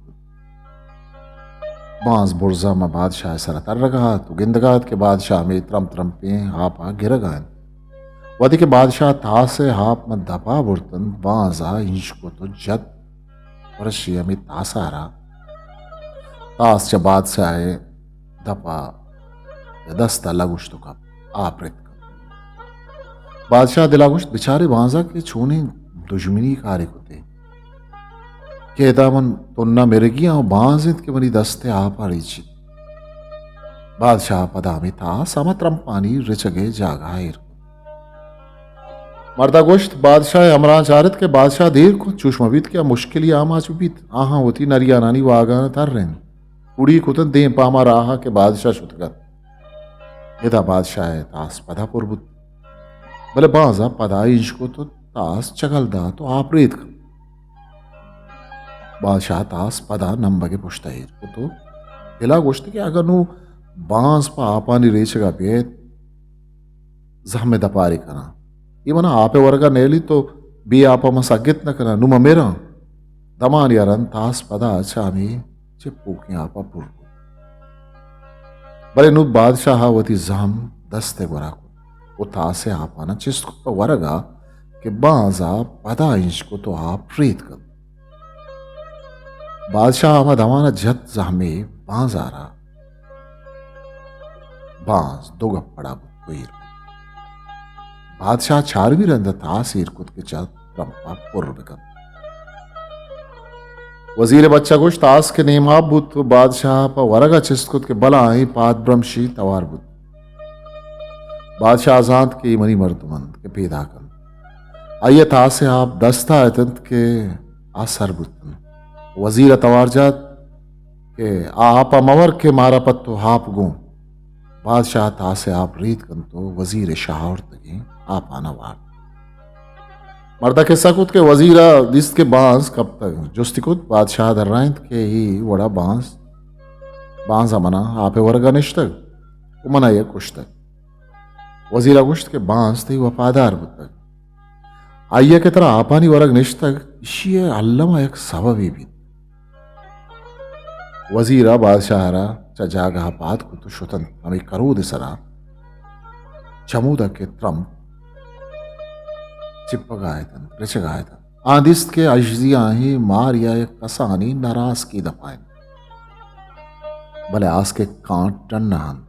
बांस बुर्जा में बादशाह सर तर रगा तो गिंदगात के बादशाह में त्रम त्रम पे हापा गिरगान वदी के बादशाह तास हाप में दपा बुर्तन बांजा इंश को तो जद वर्षीय में तासारा तास च बादशाह दपा दस्ता लगुश तो कब आपृत बादशाह दिलागुश्त बेचारे बांजा के छूने दुश्मनी कार्य होते कहता मन तुन्ना मेरे गिया बांजित के मनी दस्ते आप रीची बादशाह पदा में था समत्रम पानी रिचगे जागायर मर्दा गोश्त बादशाह अमरान चारत के बादशाह देर को चुष्मबीत क्या मुश्किल आम आ चुबीत आहा होती नरिया नानी वागा तर रहन उड़ी कुतन दे पामा राहा के बादशाह शुतगत यदा बादशाह तास पदा पुरबुत भले बाजा पदाइश को तो तास चगलदा तो आप रेत का बादशाह तास पदा नंबगे पुश्ताइर को तो दिला गोश्त के अगर नु बांस पा आपानी रेचगा पेत जहमे दपारी कना ये मना आपे वर्गा नेली तो बी आपा मसागित न कना नुमा मेरा दमान यारन तास पदा चामी चिप्पू की आपा पुर भले नु बादशाह वती जहम दस्ते गोरा वो तासे आपाना चिस्को वरगा के बाजा पदा इंच को तो आप रेत कर बादशाह आमा दवाना जत जहमे बांज आ रहा बांज दो गप्पड़ा बुत्वीर बादशाह चारवी रंद तासीर कुत के चल रंपा पुर्रबिकन वजीर बच्चा गोश तास के नेमाब बुत बादशाह पा वरगा चिस्कुत के बला आई पाद ब्रह्मशी तवार बुत बादशाह आजाद के मनी मर्दमंद के पैदा कन आइए तासे आप दस्ता अतंत के आसर बुतन वजीर तवार जात के आपा मवर के मारा पत्तो हाप गूं बादशाह तासे आप रीत कन तो वजीर शाहौर तगी आप आना वार मर्दा के सकुत के वजीरा दिस के बांस कब तक जुस्तिकुत बादशाह दर्राइंत के ही वड़ा बांस अमना आपे वर्गा निश्तक उमना ये कुश्तक वजीरा गुश्त के बांस थी वफादार बुतक आइया के तरह आपानी वर्ग निश्तक इशी अल्लमा एक सबबी भी वजीरा बादशाहरा चजागा पात कुतु शुतन हमें करूद सरा चमूदा के त्रम चिपगायतन रिचगायतन आदिस्त के अजजिया ही मार या एक कसानी नाराज की दफाइन भले आस के कांट टन्नान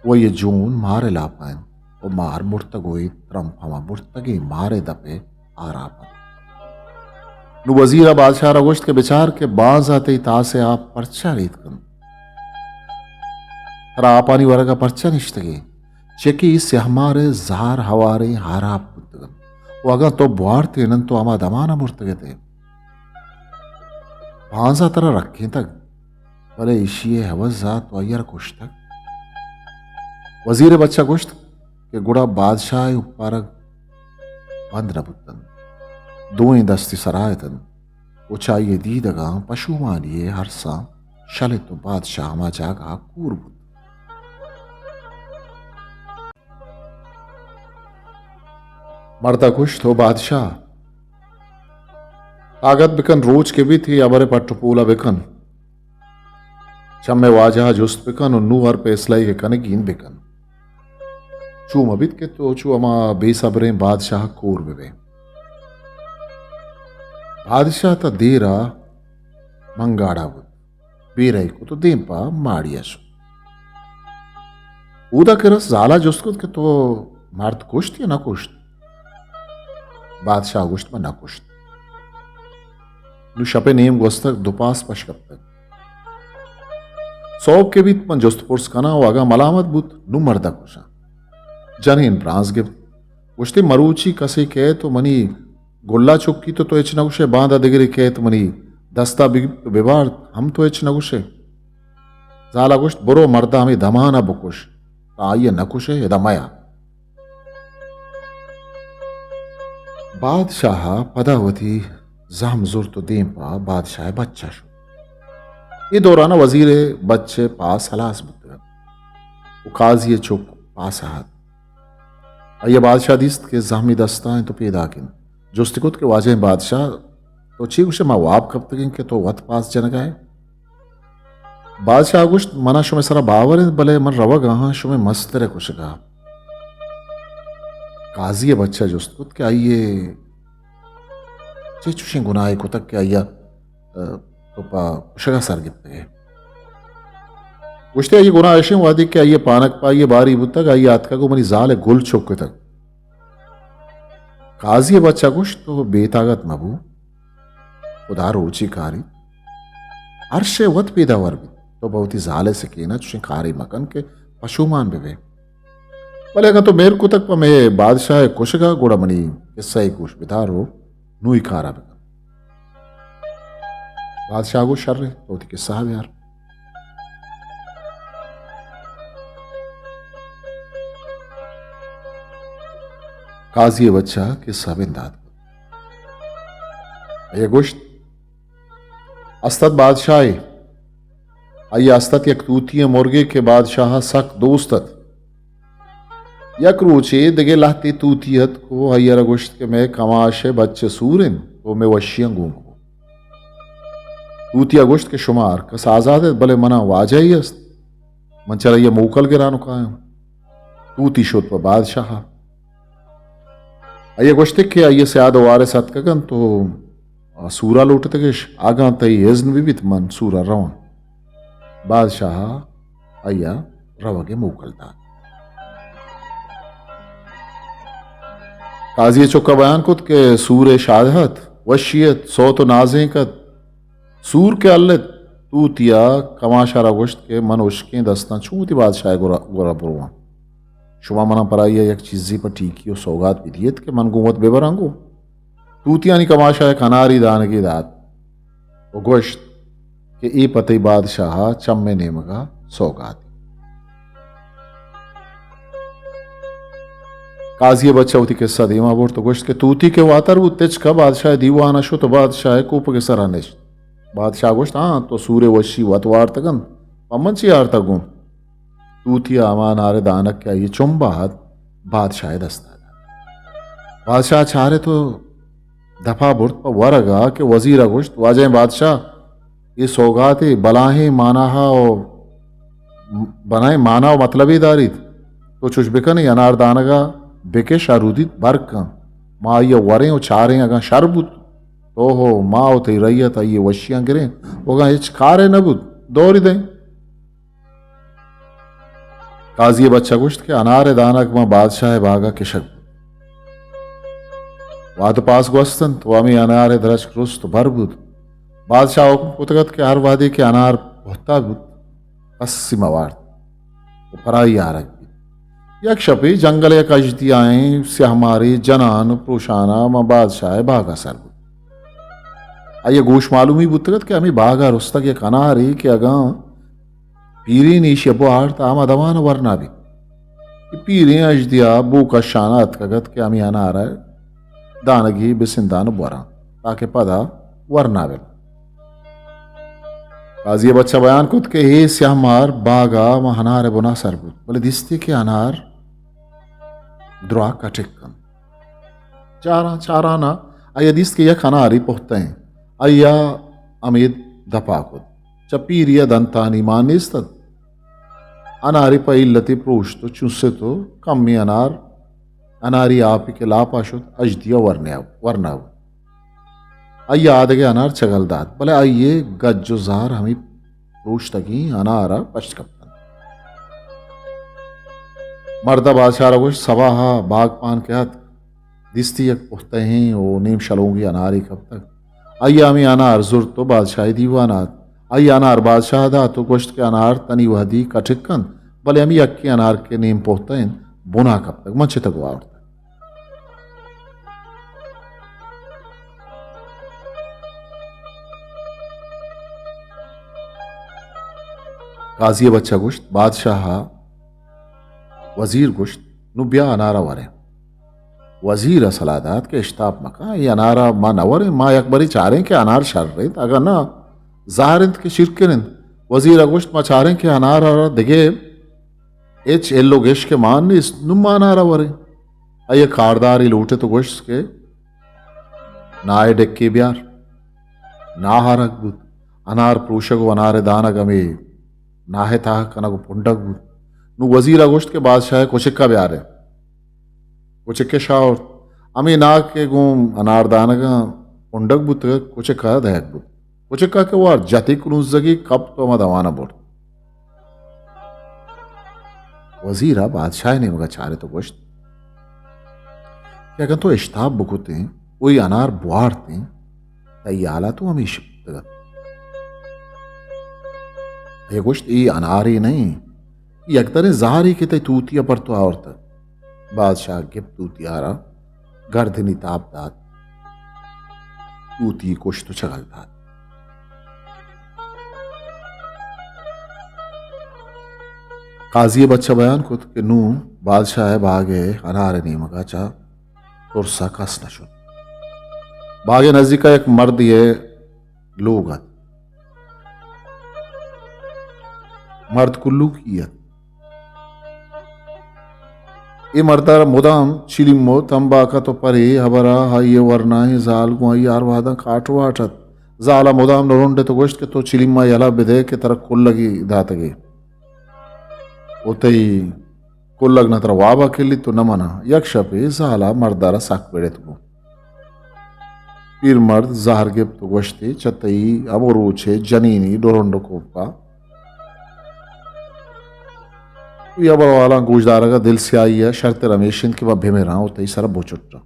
वो ये जून मारे लापाइन वो मार मुर्तगोई त्रम हमा मुर्तगी मारे दपे आरापन नु वजीरा बादशाह रगोश्त के बिचार के बाज आते ही तासे आप पर्चा रीत कन तरा आपानी वर्गा पर्चा निश्तगे चेकी इससे हमारे जार हवारे हारा पुतगन वो अगर तो बुआर तेनन तो आमा दमाना मुर्तगे थे भांसा तरह रखे तक भले इशिये हवस जा तो अयर कुछ तक वजीर बच्चा गुश्त के गुड़ा बादशाह उपारक बंद रबुतन दो दस्ती सरायतन ऊंचाई दीदगा पशु मानिए हरसा शले तो बादशाह मा जागा कूरबुत मर्दा खुश तो बादशाह ताकत बिकन रोज के भी थी अबरे पट्टपूला बिकन चम्मे वाजहा जुस्त बिकन और नू हर पेसलाई के कने गिन बिकन चू मबित के तो चू अमा बेसब्रें बादशाह कोर बिबे बादशाह ता देरा मंगाड़ा बुद बेरई को तो दें पा माड़िया सो ऊदा के रस जाला जुस्कुत के तो मर्द कुश्त या ना कुश्त बादशाह गुश्त में ना कुश्त नु शपे नेम गोस्तक दुपास पशकब तक सौब के बीत मन जोस्त पुर्स कना वागा मलामत बुत नु मर्दा कुशा जनीन ब्रांस गिब गुश्ती मरूची कसे के तो मनी गोल्ला चुक्की तो एच नगुशे बांधा दिगरी के तो मनी दस्ता बिबार हम तो एच नगुशे जाला गुश्त बुरो मर्दा हमें दमाना बुकुश आइए नकुशे ये दमाया बादशाह पदावती जामजुर तो दें पा बादशाह बच्चा शो ये दौराना वजीर बच्चे पास हलास बुत काजी चुक पास हाथ अये बादशाह दिस्त के जामी दस्ता तो पैदा किन जुस्तिकुत के वाजे बादशाह तो ची उसे मावाब कब तक के तो वत पास जनगाए बादशाह गुश्त मना शुमे सरा बावर भले मन रवा गाहा शुमे मस्त रे कुछ गा काजी बच्चा जुस्तकुत के आइए चेचुशे गुनाह को तक के आइया तो पा उशगा सर गिते उश्ते आइए गुनाह ऐसे वादी के आइए पानक पाइए बारी बुतक आइए आतका को मनी जाल गुल चौक तक काजी बच्चा कुछ तो बेतागत मबू खुदा रोची कारी अर्शे वत पैदावर भी तो बहुत ही जाले से केना चुशे कारी मकन के पशुमान बेवे भले अगर तो मेरे को तक मैं बादशाह कुशगा गोड़ा मनी किस्सा ही कुछ बितारो नू ही खारा बिका बादशाह को शर रहे तो किस्सा यार काजी बच्चा किस्सा बिंदाद ये गुश्त अस्तत बादशाह आइए अस्तत यक तूती मुर्गे के बादशाह सक दोस्तत यक रोचे दगे लाते तूतियत को हयर गुश्त के मैं कमाशे बच्चे सूरन तो मैं वशियां गूं को तूतिया गुश्त के शुमार कस आजाद है भले मना वाजा ही अस्त मन चला ये मोकल गिरानो का तूती शोत पर बादशाह आइए गुश्त के आइए से आद वारे सत कगन तो सूरा लोटतगेश आगा तई इज़्न भी बितमन सूरा रवन बादशाह अय्या रवगे मोकलता काजी चुका बयान कुत के सूर शादहत वशियत सोत नाजेकत सूर के अल्लत तूतिया कमाशारा गोश्त के मन उश्के दस्ता छूती बादशाह गोरा पुरवा शुमा मना पराइया एक चीज़ी पर टीकी और सौगात विधियत के मन गुमत बेबरंगो तूतियानी कमाशा खनारी दान की दात वो गोश्त के ई पति बादशाह चम्मे नेमगा सौगात काजी बच्चा उती किस्सा दीमा बोर तो गोश्त के तूती के वातर वो तेज का बादशाह दीवाना शो तो बादशाह कूप के सरानिश बादशाह गोश्त हाँ तो सूर्य वशी वतवार तगन पमंची आर तगुन तूतिया अमान आरे दानक क्या ये चुम्बात बादशाह दस्ता बादशाह चारे तो दफा बुर्त पर वरगा के वजीर गोश्त वाजे बादशाह ये सौगाते बलाहे मानाहा और बनाए माना और मतलबी दारित तो चुशबिकन अनार दानगा बेके शारूदित बर्क माँ ये वरें और चारें अगर शरबुत तो हो माँ होते रैयत ये वशियां गिरे होगा इच खारे नबुत दौरी दें काजी बच्चा गुश्त के अनार दानक माँ बादशाह बागा के शक वाद पास गोस्तन तो अमी अनार दरज क्रुस्त भरबुत बादशाह कुतगत के हर वादे के अनार बहुता बुत अस्सी मवार पराई आरक यक शपी जंगल एक अजदियाएं से हमारी जनान प्रोशाना म बादशाह बागा सर आइए गोश मालूम ही बुतगत के हमें बागा रुस्तक एक अनारी के अगा पीरी नीश बुआर ताम अदवान वरना भी पीरी अजदिया बू का शाना अतकगत के हमें अनार दानगी बिसिंदान बोरा ताकि पदा वरना भी काजी बच्चा बयान कुत के हे स्यामार बागा म हनार बुना सरबुत बोले दिस्ती के अनार द्रा का टिक्कन चारा चाराना अया दिस्त के यक अनारी पोहते हैं अया अमीद दपा कुत चपीरिया दंतानी मानिस्त अनारी पैलती प्रोश तो चुस्से तो कम्मी अनार अनारी आप के लापाशुत अजदिया वरनाव अय्या आदगे अनार चगलदात भले आइए गज्जुजार हमें प्रोश तकी अनारा पश्च कप्तन मर्दा बादशाह गोश सवाहा बाग पान के हाथ दिस्ती यक पुख्ते हैं वो नीम शलोंगी अनारी कब तक अय्या हमें अनार जुर तो बादशाह दीवानात अय्या अनार बादशाह दा तो गोश्त के अनार तनी वहदी कटिकन भले हमें यक्की अनार के नीम पुख्ते हैं बुना कब तक मच्छे तक वार काजी बच्चा गुश्त बादशाह वजीर गुश्त नुबिया अनारा वरे वजीर सलादात के इश्ताब मका ये अनारा माँ नवरे माँ अकबरी चारें के अनार शर रहे अगर ना जाहरिंद के शिरकिन वजीर गुश्त माँ चारें के अनार दिगे एच एल्लो गेश के मान इस नुमा अनारा वरे अये खारदारी लूटे तो गुश्त के नाए डेक्के ब्यार ना हारक बुत अनार प्रूशगो अनार दानग अमे नाहे था कनक पुंडक बुत नु वजीर गोश्त के बादशाह कोचिक्का ब्यार है कोचिक्के शाह अमी ना के गुम अनारदानगा पुंडक बुत कोचिक्का दहक बुत कोचिक्का के वार जाति कुनुजगी कब तो मद अवाना बोट वजीरा बादशाह ने मगा चारे तो गोश्त क्या तो इश्ताब बुकुते हैं वही अनार बुआरते हैं तैयाला तो हमेशा ये गोश्त ये अनारी नहीं यकतरे ज़ाहरी के ते तूतिया पर तो आवरत बादशाह गिप तूतियारा गर्दनी ताप दात तूती कुछ तो चगल दात काजी बच्चा बयान कुत के नू बादशाह बागे अनार नी मगा चा तुरसा कस नशुन बागे नजदीका एक मर्द ये लोगत मर्द कुल्लू कियत ये मर्दा मुदाम चिलिमो तंबाका तो परे हबरा हाई वरना ही जाल गुआई यार वादा काट वाटत जाला मुदाम नरोंडे तो गोश्त के तो चिलिमा यला बिदे के तरह कुल्लगी दातगे उतई कुल्लग न तरह वाबा केली तो नमना यक्षपे जाला मर्दारा साक बेड़े तुगो पीर मर्द जहर गिफ्त गोश्ती चतई अबोरूचे जनीनी डोरंडोकोपा यबर वाला गूजदार का दिल से आई है शर्त रमेशन के वह भेमे रहा तई सर बोचुट्टा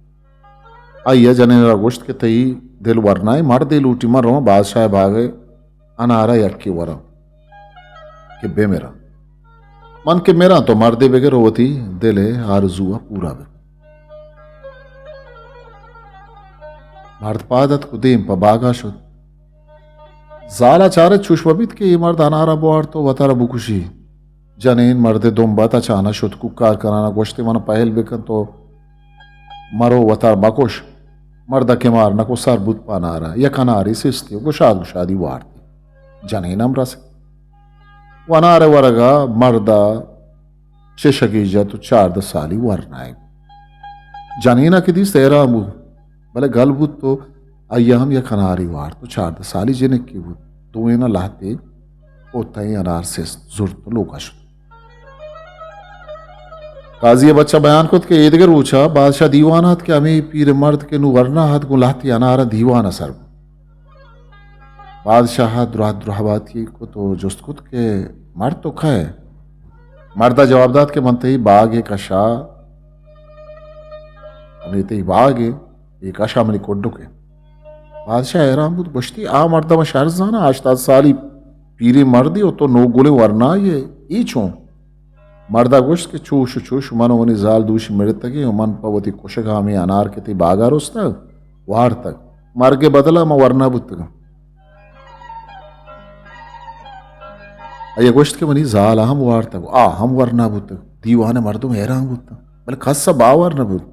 आई है जने गोश्त के तई दिल वरनाए मर दिल ऊटी मर रहा बादशाह भागे अनारा यक्की वरा के बे मेरा मन के मेरा तो मर्दे बगैर होती दिले आरजुआ पूरा बे मर्द पादत को देम पा बागा शुद जाला चारे चुशवबित के ये मर्द अनारा बोआर तो वतारा बुकुशी जनेन मर्दे दोम बाता चाना शुद कुकार कराना गोश्ते मन पहल बेकन तो मरो वतार बाकोश मर्दा के मार नको सर बुत पानारा या कनारी सिस्ती गुशादी वारती जनेन अमरा से वनारे वरगा मर्दा शेषगीजा तो 4 साली वरनाए जनीना की दी तेरा मुँह भले गलबुत तो अय्याम या खनारी वार तो 4 साली जिने की बुत तो ना लाते ओतई अनार से जुर तो लोकाश काजी बच्चा बयान खुद के ईदगर पूछा बादशाह दीवानात के अमी पीर मर्द के नु वरना हाथ गुलाती अनारा दीवाना सर बादशाह द्रोहबाती को तो जुस्त खुद के मर्द तो खाए मर्दा जवाबदात के मनते ही बाग एक अशा अमीते ही बाग एक अशा मनी कोड्डो के बादशाह हैरान बुद बश्ती आ मर्दा में शहर जाना आश्ता साली पीरी मर्दी हो तो नो गोले वरना ये ईचों मर्दा गोश्त के चूश मनो वनी जाल दूश मेरे तक मन पवती कुशगा में अनार के ती बागा रोस्ता वार तक मर के बदला मैं वरना बुत ये गोश्त के मनी जाल हम वार तक हम वरना बुत दीवाने मर्दों में हैरान बुत बल खस्सा बावर न बुत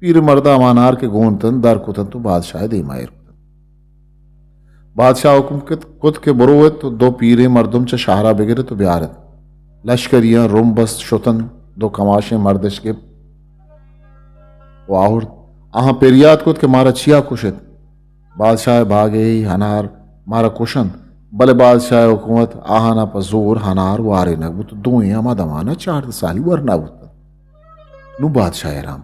पीर मर्दा मानार के गोन तन दर कुतन तो बादशाह दे मायर बादशाह हुकुम खुद के बरोवत तो 2 पीरे मर्दुम च शाहरा बगैर तो ब्यारत लश्करियां रोमबस शुतन 2 कमाशे मर्दश के वाहुर आहा पेरियात खुद के मारा छिया कुशत बादशाह भागे ही हनार मारा कुशन बले बादशाह हुकूमत आहाना पर जोर हनार वारे न बुत दोई अमा दमाना 4 साली वरना बुत नु बादशाह राम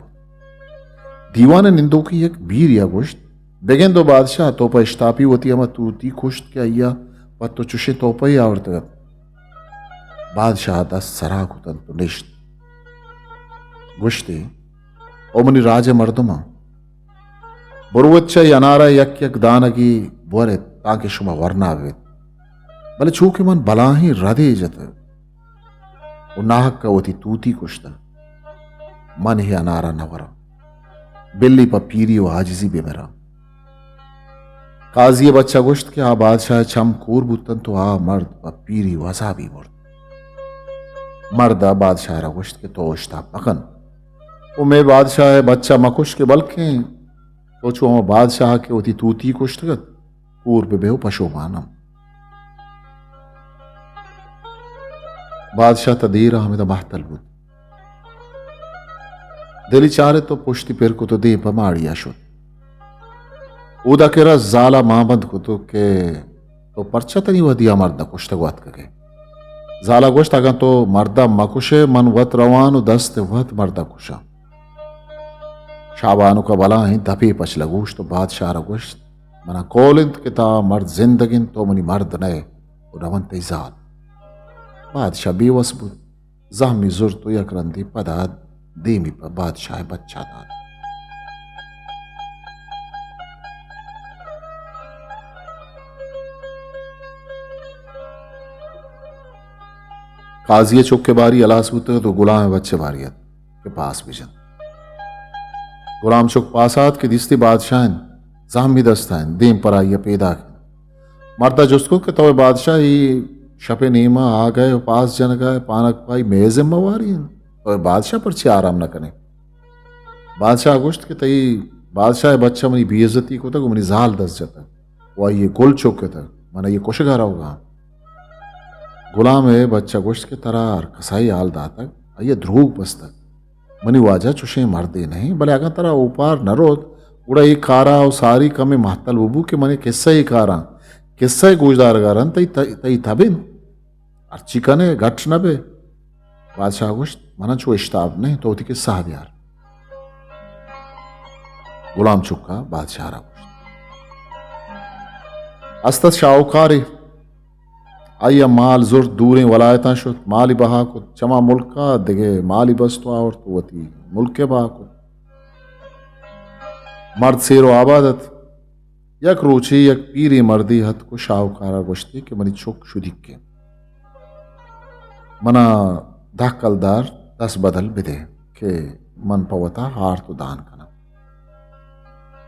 दीवान निंदो की एक बीर या गोश्त बेगें दो बादशाह तो पर इश्तापी होती अमा तूती खुश्त के अय्या पत तो चुशे तो पर आवरत बादशाह 10 सरा कुतन तो निश्त गोश्ते ओमनी राज मर्दमा बुरवच्चा यनारा यक दानगी बोरे ताकि शुमा वरना वेद भले छूके मन बला ही रदे जत नाहक का होती तूती कुश्ता मन ही अनारा नवरा बिल्ली पर पीरी व आजिजी बेमेरा काजी बच्चा गुश्त के आ बादशाह छम कूर बुतन तो आ मर्द पर पीरी वसा भी मर्दा बादशाह रा गुश्त के तोश्ता पकन उमे बादशाह बच्चा मकुश के बल्कि तो छो बादशाह के होती तूती कुश्तगत पूर्व बेहो पशु मानम बादशाह तदीर हमें बहतल बुत दिली चारे तो पुश्ती पेर को तो दे पमाड़िया शुद उदा केरा जाला मामद को तो के तो परचा तनी वदिया मर्दा कुश्त वत के जाला गोश्त अगर तो मर्दा मकुशे मन वत रवान दस्त वत मर्दा कुशा शाबानु का बला ही धपे पच लगूश तो बादशाह गोश्त मना कोलिंद के ता मर्द जिंदगिन तो मनी मर्द नए रवन तेजाल बादशाह बेवस बुद जहमी जुर तो यकरंदी पदाद देमी पर बादशाह बच्चा दाद काजिया चौक के बारी अलासबूत तो गुलाम बच्चे बारियत के पास बिजन गुलाम चौक पासात के दिस्ती बादशाह जहमी दस्तान देम पर आइया पैदा मर्दा जुस्को के तो बादशाह ही शपे नीमा आ गए पास जन गए पानक पाई मैं जिम्मेवारी और बादशाह पर छे आराम न करें बादशाह गुश्त के तई बादशाह बच्चा मनी बेइज्जती को तक मनी जाल दस जाता वह ये गोल चौक के तक मना ये कोशगारा होगा गुलाम है बच्चा गुश्त के तरह कसाई हाल दातक ये ध्रुव बस्तक मनी वाजा चुशे मर्दे नहीं भले अगर तरह ऊपर न रोत उड़ा एक कारा और सारी कमे महतल बुबू के मने किस्सा ही कारा किस्सा ही गुजदार गारन तई तबिन अर्ची कने घट न बे बादशाह गुश्त मना चो इश्ताब नहीं तो होती किस्सा यार गुलाम चुका बादशाह रा गुश्त Astas Shaukari Ayya Mal Zur Duri Walayatan Shut Mali Bahakut Chama Mulka Dege Mali Bastu और Tuwati Mulke Bahakut Mard Sero Abadat Yak Ruchi Yak Piri Mardi Hat Ko Shaukara Goshti Ke Mani Chok Shudikke Mana Dakaldar Das Badal Bide Ke Man Pawata Hartu Dan Kana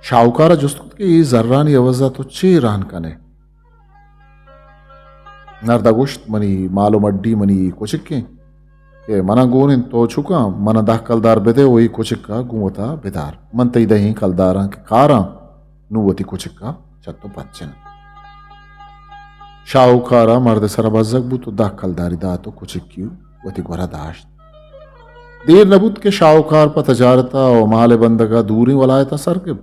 Shaukara Justut Ke Zarrani Avaza To Chi Ran Kane Nardagusht mani malo maddi mani kochikke ke mana gonin to chuka mana dah kaldar bede oi kochikka gumota bedar man tai dahi kaldara ke kara nuwati kochikka chatto patchen shaukara marde sarabazak buto dah kaldari da to kochikki wati gora dasht देर नबुत के शाहकार पर तजारता और माले बंदगा दूरी वलायता sir के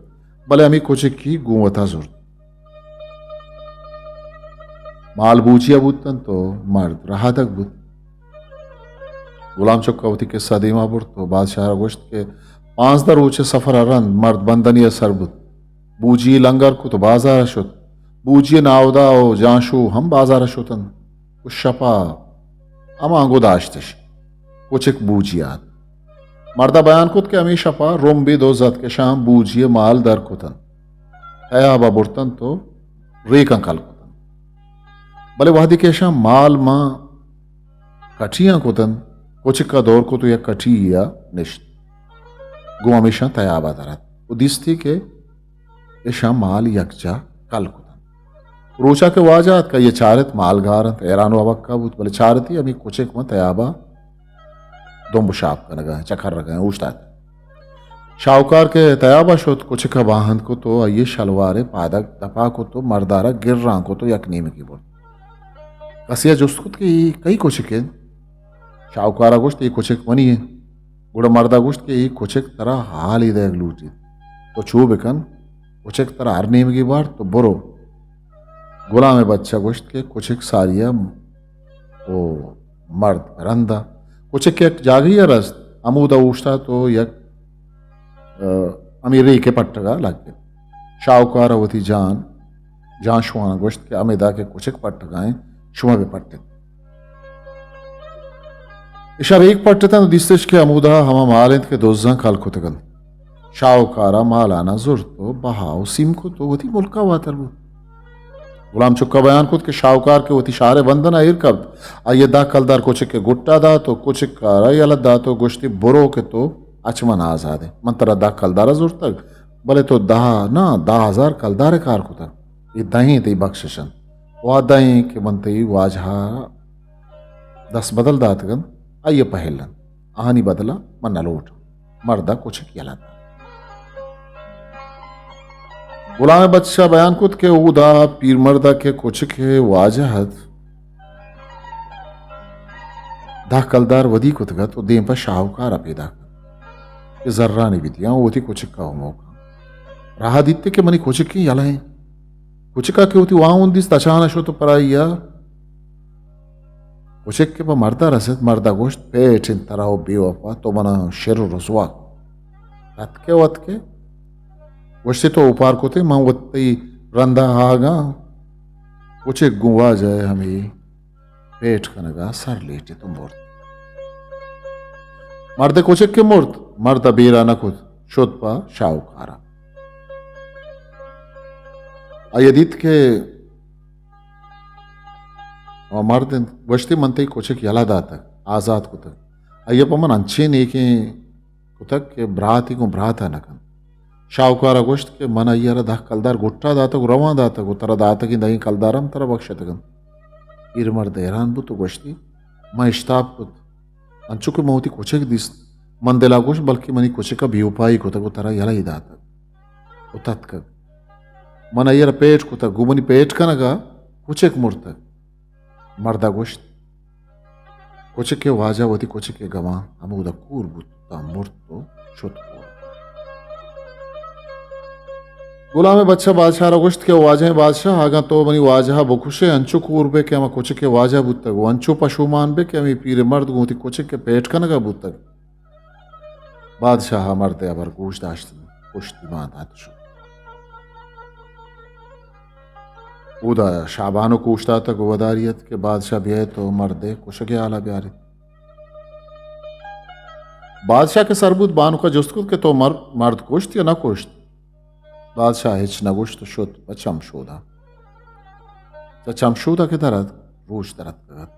भले अमी कोचिक की गुवता जुर्त माल बूचिया बुतन तो मर्द रहा तक बुत गुलाम चौकावती के सदीमा बुर तो बादशाह गोश्त के 5 दर ऊंचे सफर अरन मर्द बंदनिया सरबुत बूजी लंगर को तो बाजार शुत बूजी नावदा ओ जांशु हम बाजार शुतन उस शपा अमा गुदाश्तश कुछ एक बूजियात मर्दा बयान कुत के अमी शपा रोम भी दो जत के शाम बूजिए माल दर कुतन है आबा बुर्तन तो रेकं कल भले वादी के शाम माल मां कठिया कुतन कुछ का दौर को तो या कठिया निश्त गो हमेशा तयाबा दरत उदिस्ती के ये शाम माल यकजा कल कुतन रोचा के वाजात का ये चारत माल गारत ऐरानो अवक्का बुत भले चारती अमी कुछ एक मत तयाबा दोंबु शाप का नगा चखर रगा उष्टा शाहकार के तयाबा शोत कुछ का वाहन को तो ये शलवारे पादक दपा को तो मर्दारा गिर रहा को तो यकनी में की बोल कसिया जुस्कुत की कई कोशिकें शाहकारा गोश्त ये कोशिक बनी है गुड़ा मर्दा गोश्त के कोशिक तरह हाल ही देख लूटी तो छू बेकन कोशिक तरह हरने में की बार तो बुरो गुलाम में बच्चा गोश्त के कोशिक सारिया ओ मर्द रंदा कोशिक के जागी या रस अमूदा उष्टा तो यक अमीरी के पट्टगा लग गया शाहकारा होती जान शुआना गोश्त के अमेदा के कोशिक पट्टगाएं शुमा भी पट्टे इशार एक पट्टे तन दिस्तेश के अमूदा हमा मालिंद के दोज़ां खाल खुतगन शाहकारा मालाना जुर तो बहाव सिम को तो वती मुल्का वातर वो गुलाम चुक्का बयान खुद के शाहकार के वती शारे बंदन आयर कब आये दा कलदार कुछ के गुट्टा दा तो कुछ कारा या दा तो गोश्ती बुरो के तो अचमन आजाद है मंतरा दा कलदारा जुर तक भले तो दा ना 10,000 कलदारे कार को तक ये दही ती बख्शिशन वादाई के मनतई वाजहा 10 बदल दातगन आइए पहलन आहानी बदला मन नलोट मर्दा कुछ किया गुलाम बच्चा बयान कुत के उदा पीर मर्दा के कुछ के वाजहत दा कलदार वदी कुतगा तो दें पर शाहकार पैदा कर जर्रा नहीं बीतिया वो थी कुछ का मौका राह दित्ते के मनी कुछ की यला है कुछ का क्यों थी वहां उन दिस तचाना शो तो पराइया कुछ के पर मर्दा रसद मर्दा गोश्त पेट इन तरह बेवफा तो मना शेर रसवा वत के गोश्ते तो उपार को थे मां वत्ती रंदा आगा कुछ गुवा जाए हमें पेट कनगा सर लेटे तो मूर्त मर्दे कुछ के मूर्त मर्दा बेरा न खुद शुद्ध पा शाहकारा अयदित के मर्द गोश्ती मनते कुछ यला दातक आजाद कुतक अय्यप मन अंचे नेके कुतक के भ्राति को भ्राता नकन शाहकारा गोश्त के मन अय्यर दा कलदार गुट्टा दातक रवा दातक उतरा दातक दही कलदारम तरा बख्शतगन इर मर्द हैरान बुत गोश्ती मैं इश्ताब कुत अंचु के मोती कुछ दिस मन दिला गोश्त बल्कि मनी कुछ का भी उपाय कुतक उतरा यला ही दातक उततक मन अय्यर पेट कुतक गुमनी पेट कनगा कुछ एक मुर्तक मर्दा गोश्त कुछ के वाजा वती कुछ के गवा अमूदा कूर बुत्ता मुर्तो शुत गुलाम बच्चा बादशाह गोश्त के वाजे बादशाह आगा तो मनी वाजा बखुशे अंचु कूर बे के कुछ के वाजा बुत्तक वो अंचु पशुमान बे के अमी पीर मर्द गोती कुछ के पेट कनगा बुत्तक बादशाह मर्दे अबर गोश्त दाश्त कुश्ती बात आतशु उदा शाबानो कोश्ता तक वदारियत के बादशाह ब्याह तो मर्दे कुशगे आला ब्यारे बादशाह के सरबूत बानु का जुस्तकुत के तो मर्द कुश्त या न कुश्त बादशाह हिच नगुश्त शुत बचम शोदा चचम शोदा के दरद रोश दरद कगत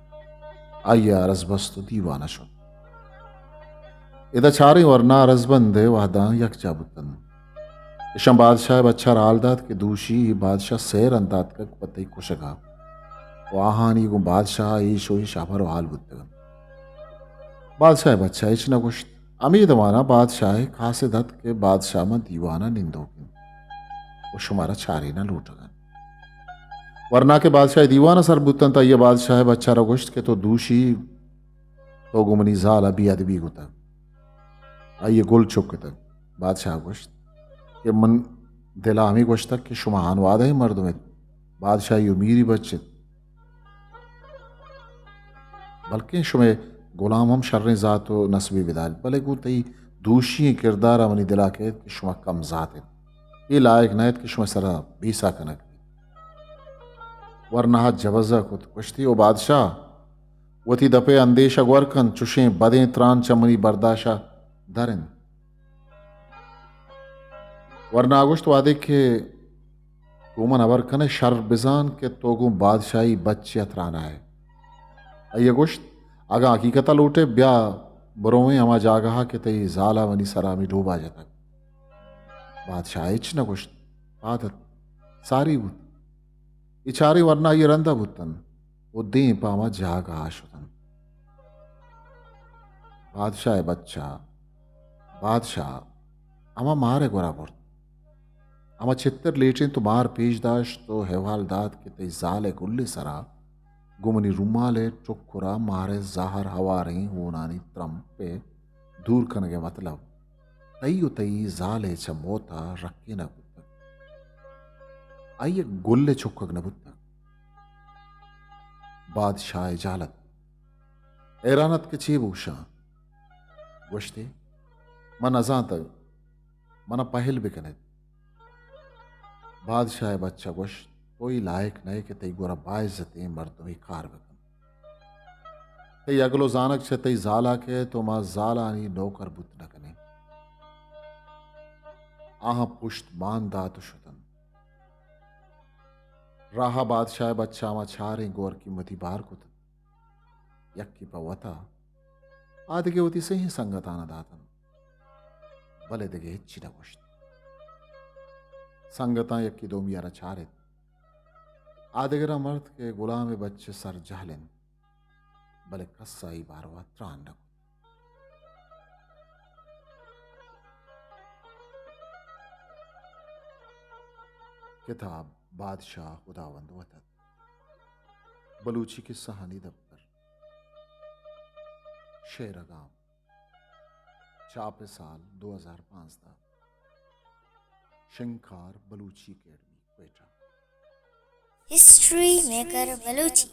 आया रजबस्त दीवाना शुद इदा चारी वरना रजबंदे वादा यकजा बुतन इशम बादशाह बच्चा रालदात के दूशी बादशाह सैर अंदात का पतई कुशगा वाहानी गु बादशाह ईशो शाभर हाल बुतगन बादशाह बच्चा इच नगुश्त अमीद माना बादशाह खासे दत के बादशाह में दीवाना निंदोगिन वो शुमारा चारी न लूटगन वरना के बादशाह दीवाना सरबुतन ता ये बादशाह बच्चा रगुश्त के तो दूशी तो गुमनी जाल अभी अदबी गुता आइए गुल चुक तक बादशाह गोश्त ये मन दिला हमी गोश्त तक कि शुमा हानवादा ही मर्द में बादशाही उमीरी बच्चे बल्कि शुमे गुलाम हम शर्र ज़ात व नस्बी विदाल भले गु तई दूषी किरदार अमनी दिला के कि शुमा कम ज़ात है ये लायक नयत कि शुमा सरा बीसा कनक वरना जबजा कुत कुश्ती ओ बादशाह वती दपे अंदेशा वर्कन चुशे बदे त्रान चमनी बर्दाशा दरन वरना आगुश्त वादे के गोमन अवरकन शर बिजान के तोगु बादशाही बच्चे अतराना है अये गुश्त आगा हकीकत लूटे ब्या बरोवें अमा जागहा के तई जाला वनी सरामी डूबा जाता बादशाह इच न गुश्त आदत सारी बुत इचारी वरना ये रंदा बुतन वो दे पामा जागा शुतन बादशाह बच्चा बादशाह अमा मारे गोराबुर अमा चित्तर लेटें तो मार पेशदाश तो हेवाल दाद के तई जाले गुल्ली सरा गुमनी रुमाले चुक्कुरा मारे जाहर हवा रही होनानी त्रम पे दूर कनगे मतलब तई तई जाले चमोता रखी न बुतक आइए गुल्ले चुक्कग न बुतक बादशाह जालत ऐरानत के चे भूषा गोश्ते मन अजा तक मना पहल बिकने बादशाह बच्चा गोश्त कोई लायक नए के तई गोरा बाइज्जतें मर्दवी कार बकन तई अगलो जानक से तई जाला के तो मा जाला नी नौकर बुत न कने आहा पुष्ट मान दात शुतन राहा बादशाह बच्चा मा छारे गोर की मती बार कुत यक्की पवता आदगे होती से ही संगत आना दातन भले दगे हिच्ची न गोश्त संगता यक्की दो मियारा छारे आदगरा मर्द के गुलाम बच्चे सर जहलिन भले कस्साई बारवा त्राण न किताब बादशाह खुदावंद वतन बलूची की सहानी दफ्तर शेरगाम चाप साल 2005 दा शंखार Balochi academy Quetta history maker Balochi